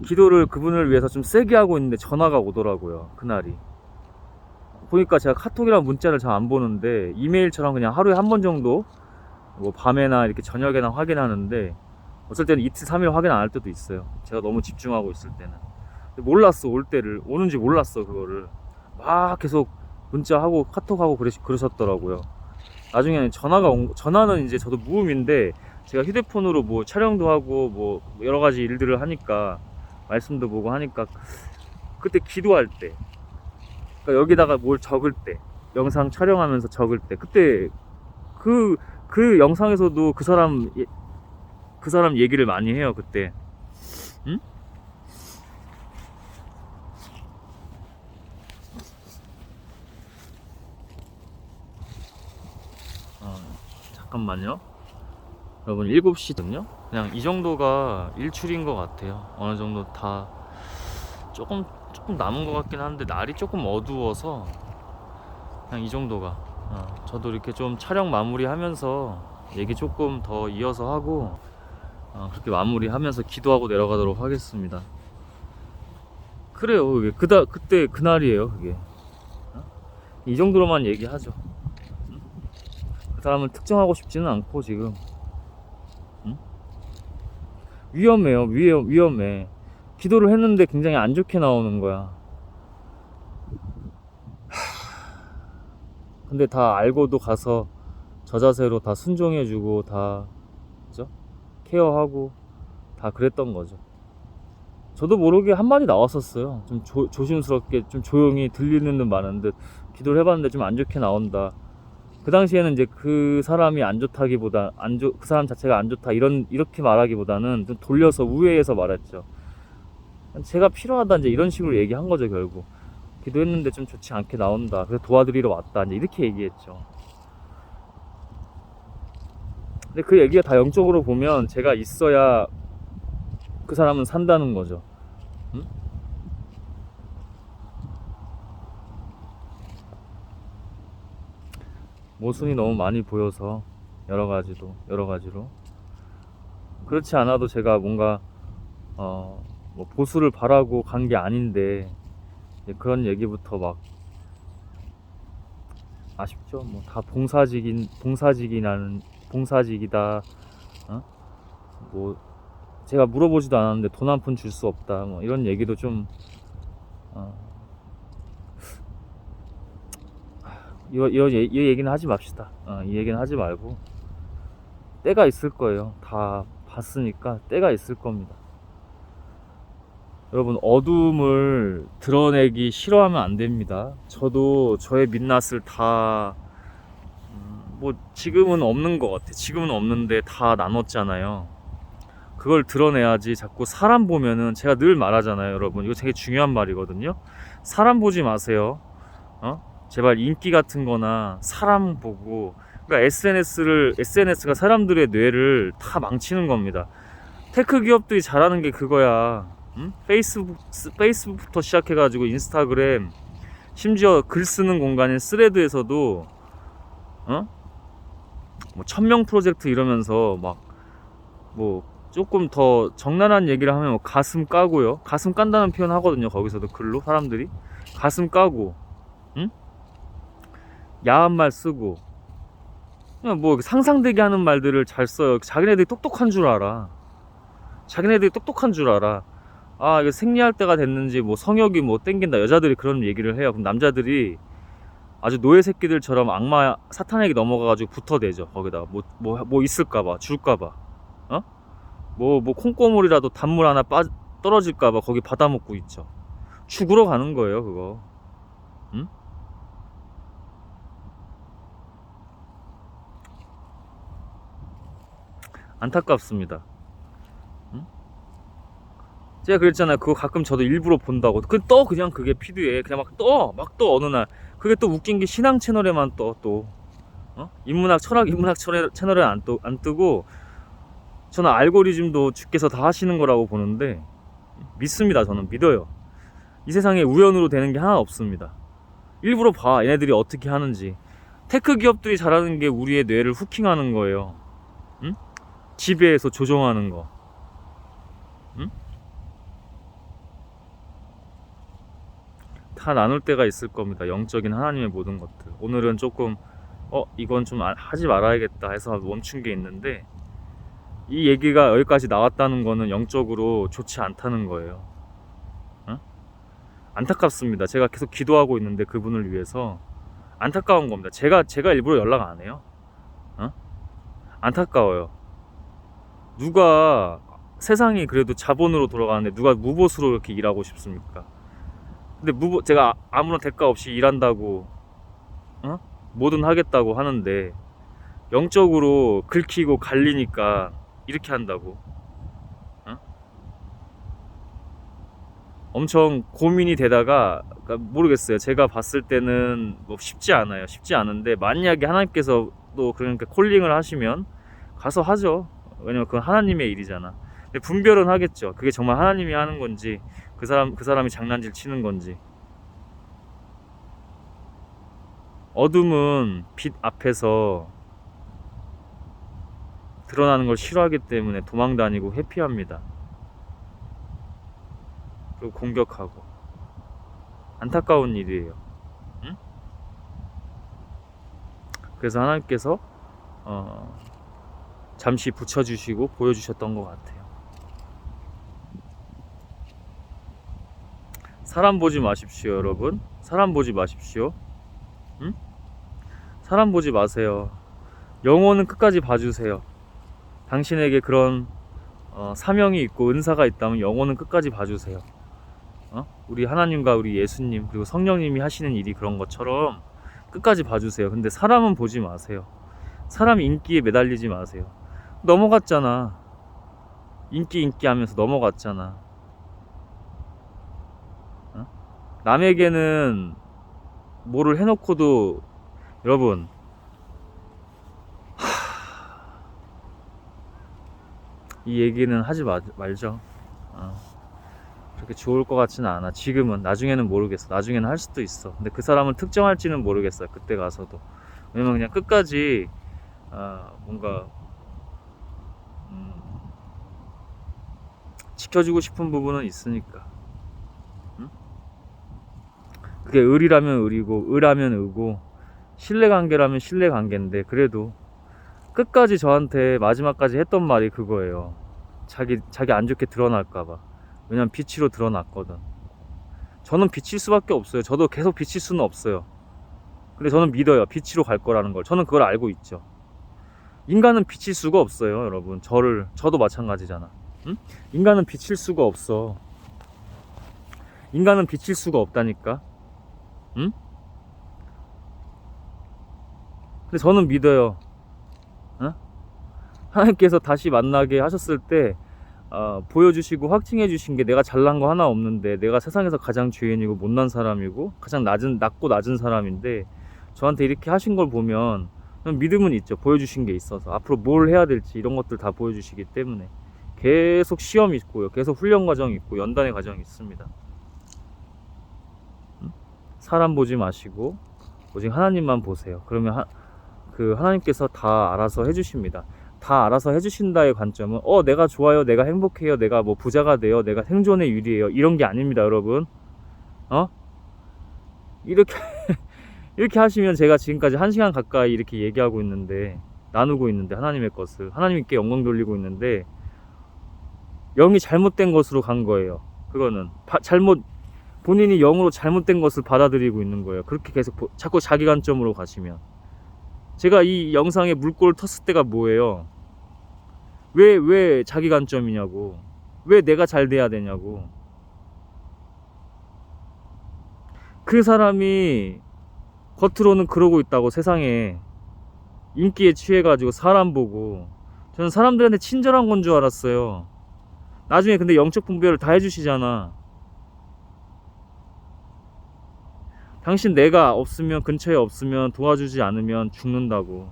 기도를 그분을 위해서 좀 세게 하고 있는데 전화가 오더라고요. 그날이. 보니까 제가 카톡이랑 문자를 잘 안 보는데 이메일처럼 그냥 하루에 한 번 정도 뭐 밤에나 이렇게 저녁에나 확인하는데 어쩔 때는 이틀 3일 확인 안 할 때도 있어요. 제가 너무 집중하고 있을 때는. 근데 몰랐어. 올 때를. 오는지 몰랐어. 그거를 막 계속 문자하고 카톡하고 그러셨더라고요. 나중에는 전화는 이제 저도 무음인데 제가 휴대폰으로 뭐 촬영도 하고 뭐 여러 가지 일들을 하니까 말씀도 보고 하니까 그때 기도할 때, 그러니까 여기다가 뭘 적을 때, 영상 촬영하면서 적을 때, 그때 그 영상에서도 그 사람 얘기를 많이 해요. 그때. 응? 잠깐만요. 여러분 7시거든요. 그냥 이 정도가 일출인 것 같아요. 어느 정도 다 조금 남은 것 같긴 한데 날이 조금 어두워서 그냥 이 정도가. 저도 이렇게 좀 촬영 마무리하면서 얘기 조금 더 이어서 하고 그렇게 마무리하면서 기도하고 내려가도록 하겠습니다. 그래요. 그때 그날이에요. 그게. 이 정도로만 얘기하죠. 그 사람을 특정하고 싶지는 않고 지금. 위험해요. 위험해. 기도를 했는데 굉장히 안 좋게 나오는 거야. 근데 다 알고도 가서 저 자세로 다 순종해주고 다, 그죠? 케어하고 다 그랬던 거죠. 저도 모르게 한 마디 나왔었어요. 좀 조심스럽게 좀 조용히 들리는 듯 마는 듯 기도를 해봤는데 좀 안 좋게 나온다. 그 당시에는 이제 그 사람이 안 좋다기보다 그 사람 자체가 안 좋다 이렇게 말하기보다는 좀 돌려서 우회해서 말했죠. 제가 필요하다 이제 이런 식으로 얘기한 거죠. 결국 기도했는데 좀 좋지 않게 나온다. 그래서 도와드리러 왔다. 이제 이렇게 얘기했죠. 근데 그 얘기가 다 영적으로 보면 제가 있어야 그 사람은 산다는 거죠. 응? 모순이 너무 많이 보여서 여러 가지로 그렇지 않아도 제가 뭔가 뭐 보수를 바라고 간 게 아닌데 그런 얘기부터 막 아쉽죠. 뭐 다 봉사직이다. 뭐 제가 물어보지도 않았는데 돈 한 푼 줄 수 없다. 뭐 이런 얘기도 좀 이 얘기는 하지 맙시다. 이 얘기는 하지 말고 때가 있을 거예요. 다 봤으니까 때가 있을 겁니다. 여러분 어둠을 드러내기 싫어하면 안 됩니다. 저도 저의 민낯을 다 뭐 지금은 없는 것 같아. 지금은 없는데 다 나눴잖아요. 그걸 드러내야지. 자꾸 사람 보면은 제가 늘 말하잖아요. 여러분 이거 되게 중요한 말이거든요. 사람 보지 마세요. 제발 인기 같은 거나 사람 보고. 그러니까 SNS가 사람들의 뇌를 다 망치는 겁니다. 테크 기업들이 잘하는 게 그거야. 페이스북부터 시작해가지고 인스타그램, 심지어 글 쓰는 공간인 스레드에서도 뭐 1000명 프로젝트 이러면서 막 뭐 조금 더 적나라한 얘기를 하면 뭐 가슴 까고요. 가슴 깐다는 표현 하거든요. 거기서도 글로 사람들이 가슴 까고, 야한 말 쓰고, 그냥 뭐 상상되게 하는 말들을 잘 써요. 자기네들이 똑똑한 줄 알아. 이거 생리할 때가 됐는지 뭐 성욕이 뭐 땡긴다. 여자들이 그런 얘기를 해요. 그럼 남자들이 아주 노예 새끼들처럼 악마 사탄에게 넘어가가지고 붙어대죠. 거기다가 뭐 있을까봐, 줄까봐, 뭐 콩고물이라도 단물 하나 떨어질까봐 거기 받아먹고 있죠. 죽으러 가는 거예요, 그거. 안타깝습니다. 응? 제가 그랬잖아요. 그거 가끔 저도 일부러 본다고. 그냥 그게 피드에 그냥 막 떠 어느 날. 그게 또 웃긴 게 신앙 채널에만 또. 인문학 철학 인문학 채널에 안 뜨고, 저는 알고리즘도 주께서 다 하시는 거라고 보는데 믿습니다. 저는 믿어요. 이 세상에 우연으로 되는 게 하나 없습니다. 일부러 봐, 얘네들이 어떻게 하는지. 테크 기업들이 잘하는 게 우리의 뇌를 후킹하는 거예요. 응? 지배해서 조종하는 거. 응? 다 나눌 때가 있을 겁니다. 영적인 하나님의 모든 것들. 오늘은 조금 이건 좀 하지 말아야겠다 해서 멈춘 게 있는데, 이 얘기가 여기까지 나왔다는 거는 영적으로 좋지 않다는 거예요. 어? 안타깝습니다. 제가 계속 기도하고 있는데 그분을 위해서 안타까운 겁니다. 제가 일부러 연락 안 해요. 안타까워요. 누가, 세상이 그래도 자본으로 돌아가는데 누가 무보수로 이렇게 일하고 싶습니까? 근데 제가 아무런 대가 없이 일한다고, 뭐든 하겠다고 하는데 영적으로 긁히고 갈리니까 이렇게 한다고. 엄청 고민이 되다가, 그러니까 모르겠어요. 제가 봤을 때는 뭐 쉽지 않아요. 쉽지 않은데 만약에 하나님께서 또 그러니까 콜링을 하시면 가서 하죠. 왜냐면 그건 하나님의 일이잖아. 근데 분별은 하겠죠. 그게 정말 하나님이 하는 건지 그 사람이 장난질 치는 건지. 어둠은 빛 앞에서 드러나는 걸 싫어하기 때문에 도망 다니고 회피합니다. 그리고 공격하고. 안타까운 일이에요. 응? 그래서 하나님께서 잠시 붙여주시고 보여주셨던 것 같아요. 사람 보지 마십시오, 여러분. 사람 보지 마십시오. 응? 사람 보지 마세요. 영혼은 끝까지 봐주세요. 당신에게 그런 사명이 있고 은사가 있다면 영혼은 끝까지 봐주세요. 우리 하나님과 우리 예수님 그리고 성령님이 하시는 일이 그런 것처럼 끝까지 봐주세요. 근데 사람은 보지 마세요. 사람 인기에 매달리지 마세요. 넘어갔잖아. 인기 하면서 넘어갔잖아. 남에게는 뭐를 해놓고도, 여러분, 이 얘기는 하지 말죠. 그렇게 좋을 것 같지는 않아. 지금은. 나중에는 모르겠어. 나중에는 할 수도 있어. 근데 그 사람을 특정할지는 모르겠어요. 그때 가서도. 왜냐면 그냥 끝까지 뭔가 지켜주고 싶은 부분은 있으니까. 응? 그게 을이라면 을이고 을하면 을고 신뢰관계라면 신뢰관계인데, 그래도 끝까지 저한테 마지막까지 했던 말이 그거예요. 자기 안 좋게 드러날까봐. 왜냐면 빛으로 드러났거든. 저는 비칠 수밖에 없어요. 저도 계속 비칠 수는 없어요. 근데 저는 믿어요. 빛으로 갈 거라는 걸. 저는 그걸 알고 있죠. 인간은 비칠 수가 없어요, 여러분. 저도 마찬가지잖아. 응? 인간은 비칠 수가 없어. 인간은 비칠 수가 없다니까. 응? 근데 저는 믿어요. 하나님께서 다시 만나게 하셨을 때 보여주시고 확증해 주신 게, 내가 잘난 거 하나 없는데, 내가 세상에서 가장 죄인이고 못난 사람이고 가장 낮고 낮은 사람인데 저한테 이렇게 하신 걸 보면 믿음은 있죠. 보여주신 게 있어서 앞으로 뭘 해야 될지 이런 것들 다 보여주시기 때문에. 계속 시험이 있고요. 계속 훈련 과정이 있고 연단의 과정이 있습니다. 사람 보지 마시고 오직 하나님만 보세요. 그러면 하나님께서 다 알아서 해주십니다. 다 알아서 해주신다의 관점은 내가 좋아요, 내가 행복해요, 내가 뭐 부자가 돼요, 내가 생존에 유리해요, 이런 게 아닙니다, 여러분. 이렇게 이렇게 하시면, 제가 지금까지 1시간 가까이 이렇게 얘기하고 있는데, 나누고 있는데, 하나님의 것을 하나님께 영광 돌리고 있는데 영이 잘못된 것으로 간 거예요. 그거는 본인이 영으로 잘못된 것을 받아들이고 있는 거예요. 그렇게 계속 자꾸 자기 관점으로 가시면. 제가 이 영상에 물꼬를 텄을 때가 뭐예요? 왜 자기 관점이냐고. 왜 내가 잘 돼야 되냐고. 그 사람이 겉으로는 그러고 있다고, 세상에 인기에 취해가지고 사람 보고 저는 사람들한테 친절한 건 줄 알았어요. 나중에 근데 영적 분별을 다 해주시잖아. 당신 내가 없으면, 근처에 없으면, 도와주지 않으면 죽는다고.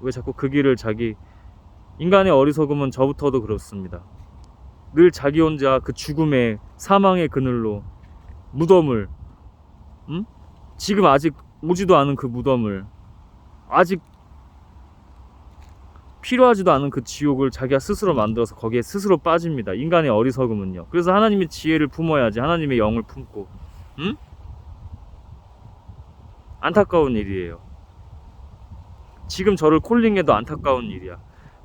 왜 자꾸 그 길을 인간의 어리석음은 저부터도 그렇습니다. 늘 자기 혼자 그 죽음의, 사망의 그늘로 무덤을, 응? 지금 아직 오지도 않은 그 무덤을, 아직 필요하지도 않은 그 지옥을 자기가 스스로 만들어서 거기에 스스로 빠집니다. 인간의 어리석음은요. 그래서 하나님의 지혜를 품어야지. 하나님의 영을 품고. 응? 안타까운 일이에요. 지금 저를 콜링해도 안타까운 일이야.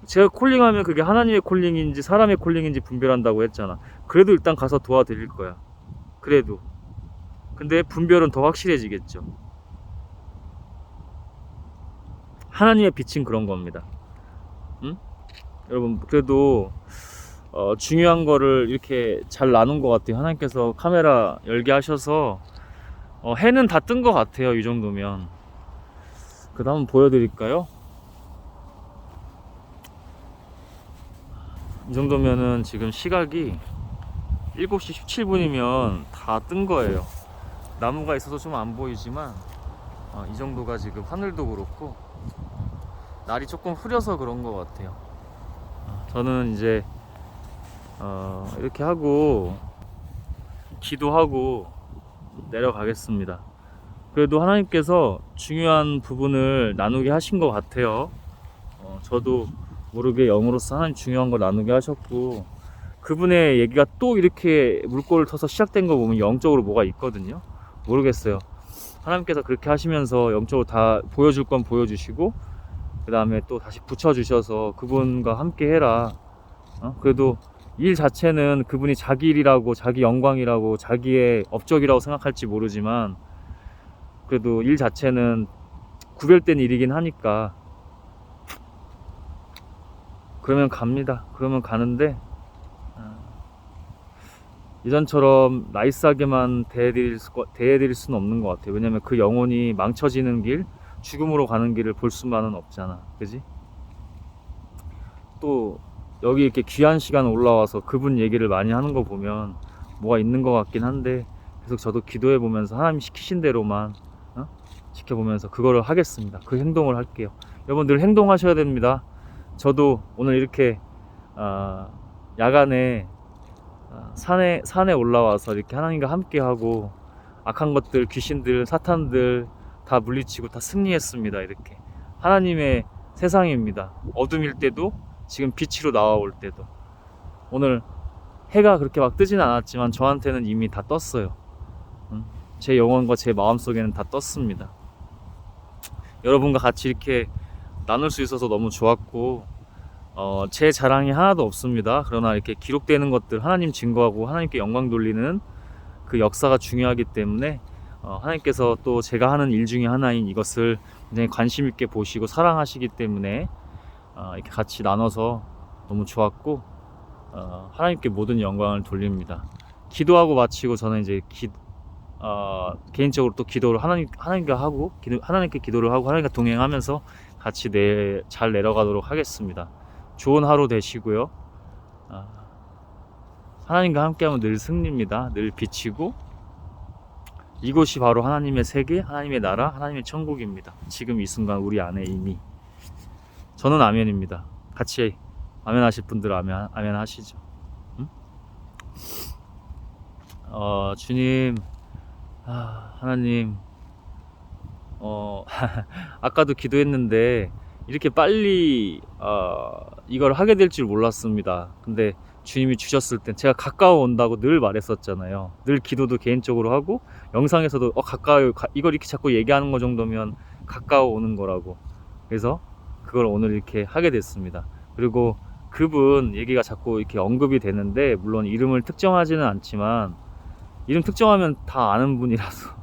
제가 콜링하면 그게 하나님의 콜링인지 사람의 콜링인지 분별한다고 했잖아. 그래도 일단 가서 도와드릴 거야. 그래도. 근데 분별은 더 확실해지겠죠. 하나님의 빛은 그런 겁니다. 응? 여러분, 그래도 중요한 거를 이렇게 잘 나눈 것 같아요. 하나님께서 카메라 열게 하셔서 해는 다 뜬 것 같아요. 이 정도면. 그 다음 보여드릴까요? 이 정도면은 지금 시각이 7시 17분이면 다 뜬 거예요. 나무가 있어서 좀 안 보이지만 이 정도가 지금 하늘도 그렇고 날이 조금 흐려서 그런 것 같아요. 저는 이제 이렇게 하고 기도하고 내려가겠습니다. 그래도 하나님께서 중요한 부분을 나누게 하신 것 같아요. 저도 모르게 영으로서 하나님 중요한 걸 나누게 하셨고, 그분의 얘기가 또 이렇게 물꼬를 터서 시작된 거 보면 영적으로 뭐가 있거든요. 모르겠어요. 하나님께서 그렇게 하시면서 영적으로 다 보여줄 건 보여주시고, 그 다음에 또 다시 붙여주셔서 그분과 함께 해라. 그래도 일 자체는 그분이 자기 일이라고, 자기 영광이라고, 자기의 업적이라고 생각할지 모르지만, 그래도 일 자체는 구별된 일이긴 하니까 그러면 갑니다. 그러면 가는데 예전처럼 나이스하게만 대해드릴 수는 없는 것 같아요. 왜냐면 그 영혼이 망쳐지는 길, 죽음으로 가는 길을 볼 수만은 없잖아. 그지? 또 여기 이렇게 귀한 시간 올라와서 그분 얘기를 많이 하는 거 보면 뭐가 있는 것 같긴 한데, 계속 저도 기도해 보면서 하나님 시키신 대로만 지켜보면서 그거를 하겠습니다. 그 행동을 할게요. 여러분들 행동하셔야 됩니다. 저도 오늘 이렇게 야간에 산에 올라와서 이렇게 하나님과 함께 하고 악한 것들, 귀신들, 사탄들 다 물리치고 다 승리했습니다. 이렇게 하나님의 세상입니다. 어둠일 때도 지금 빛으로 나와올 때도. 오늘 해가 그렇게 막 뜨진 않았지만 저한테는 이미 다 떴어요. 제 영혼과 제 마음속에는 다 떴습니다. 여러분과 같이 이렇게 나눌 수 있어서 너무 좋았고, 제 자랑이 하나도 없습니다. 그러나 이렇게 기록되는 것들, 하나님 증거하고 하나님께 영광 돌리는 그 역사가 중요하기 때문에 하나님께서 또 제가 하는 일 중에 하나인 이것을 굉장히 관심 있게 보시고 사랑하시기 때문에 이렇게 같이 나눠서 너무 좋았고, 하나님께 모든 영광을 돌립니다. 기도하고 마치고 저는 이제 개인적으로 또 기도를 하나님께 하고 하나님께 기도를 하고 하나님과 동행하면서 같이 잘 내려가도록 하겠습니다. 좋은 하루 되시고요. 하나님과 함께하면 늘 승리입니다. 늘 빛이고, 이곳이 바로 하나님의 세계, 하나님의 나라, 하나님의 천국입니다. 지금 이 순간 우리 안에 이미. 저는 아멘입니다. 같이 아멘 하실 분들 아멘 하시죠. 응? 주님, 하나님, 아까도 기도했는데 이렇게 빨리 이걸 하게 될 줄 몰랐습니다. 근데 주님이 주셨을 땐 제가 가까워 온다고 늘 말했었잖아요. 늘 기도도 개인적으로 하고 영상에서도 가까워요, 이걸 이렇게 자꾸 얘기하는 거 정도면 가까워 오는 거라고. 그래서 그걸 오늘 이렇게 하게 됐습니다. 그리고 그분 얘기가 자꾸 이렇게 언급이 되는데, 물론 이름을 특정하지는 않지만 이름 특정하면 다 아는 분이라서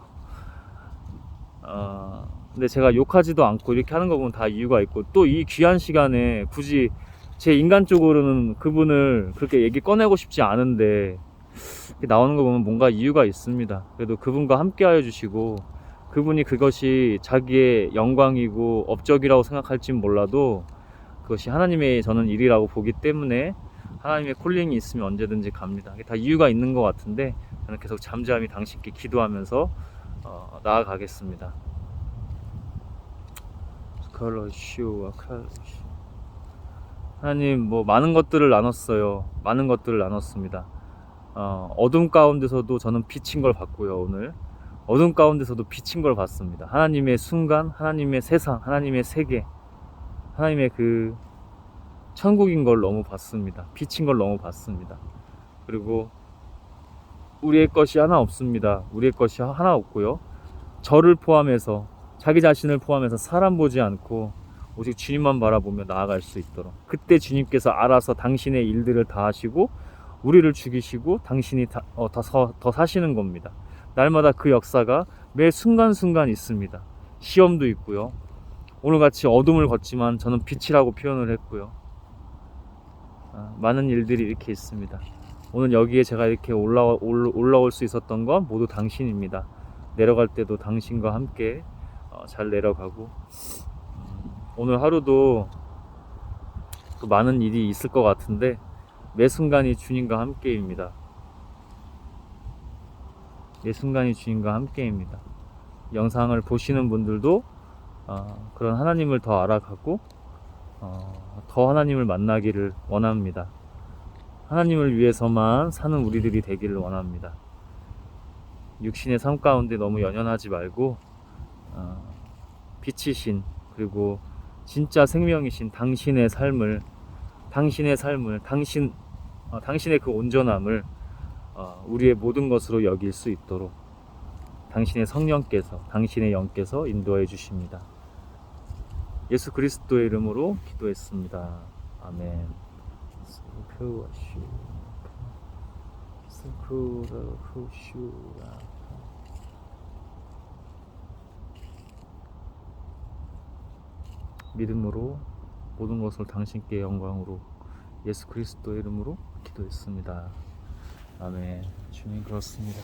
근데 제가 욕하지도 않고 이렇게 하는 거 보면 다 이유가 있고, 또 이 귀한 시간에 굳이 제 인간적으로는 그분을 그렇게 얘기 꺼내고 싶지 않은데 나오는 거 보면 뭔가 이유가 있습니다. 그래도 그분과 함께 하여 주시고 그분이 그것이 자기의 영광이고 업적이라고 생각할진 몰라도 그것이 하나님의 저는 일이라고 보기 때문에 하나님의 콜링이 있으면 언제든지 갑니다. 다 이유가 있는 것 같은데 저는 계속 잠잠히 당신께 기도하면서 나아가겠습니다. 하나님, 많은 것들을 나눴어요. 많은 것들을 나눴습니다. 어둠 가운데서도 저는 비친 걸 봤고요. 오늘 어둠 가운데서도 비친 걸 봤습니다. 하나님의 순간, 하나님의 세상, 하나님의 세계, 하나님의 그 천국인 걸 너무 봤습니다. 비친 걸 너무 봤습니다. 그리고 우리의 것이 하나 없습니다. 우리의 것이 하나 없고요. 저를 포함해서, 자기 자신을 포함해서 사람 보지 않고 오직 주님만 바라보며 나아갈 수 있도록, 그때 주님께서 알아서 당신의 일들을 다 하시고 우리를 죽이시고 당신이 더 사시는 겁니다. 날마다 그 역사가 매 순간순간 있습니다. 시험도 있고요. 오늘같이 어둠을 걷지만 저는 빛이라고 표현을 했고요. 많은 일들이 이렇게 있습니다. 오늘 여기에 제가 이렇게 올라올 수 있었던 건 모두 당신입니다. 내려갈 때도 당신과 함께 잘 내려가고, 오늘 하루도 또 많은 일이 있을 것 같은데 매 순간이 주님과 함께입니다. 매 순간이 주님과 함께입니다. 영상을 보시는 분들도 그런 하나님을 더 알아가고 더 하나님을 만나기를 원합니다. 하나님을 위해서만 사는 우리들이 되기를 원합니다. 육신의 삶 가운데 너무 연연하지 말고 빛이신, 그리고 진짜 생명이신 당신의 삶을 당신의 그 온전함을 우리의 모든 것으로 여길 수 있도록 당신의 성령께서, 당신의 영께서 인도해 주십니다. 예수 그리스도의 이름으로 기도했습니다. 아멘. 믿음으로 모든 것을 당신께 영광으로 예수 그리스도의 이름으로 기도했습니다. 아멘. 주님, 그렇습니다.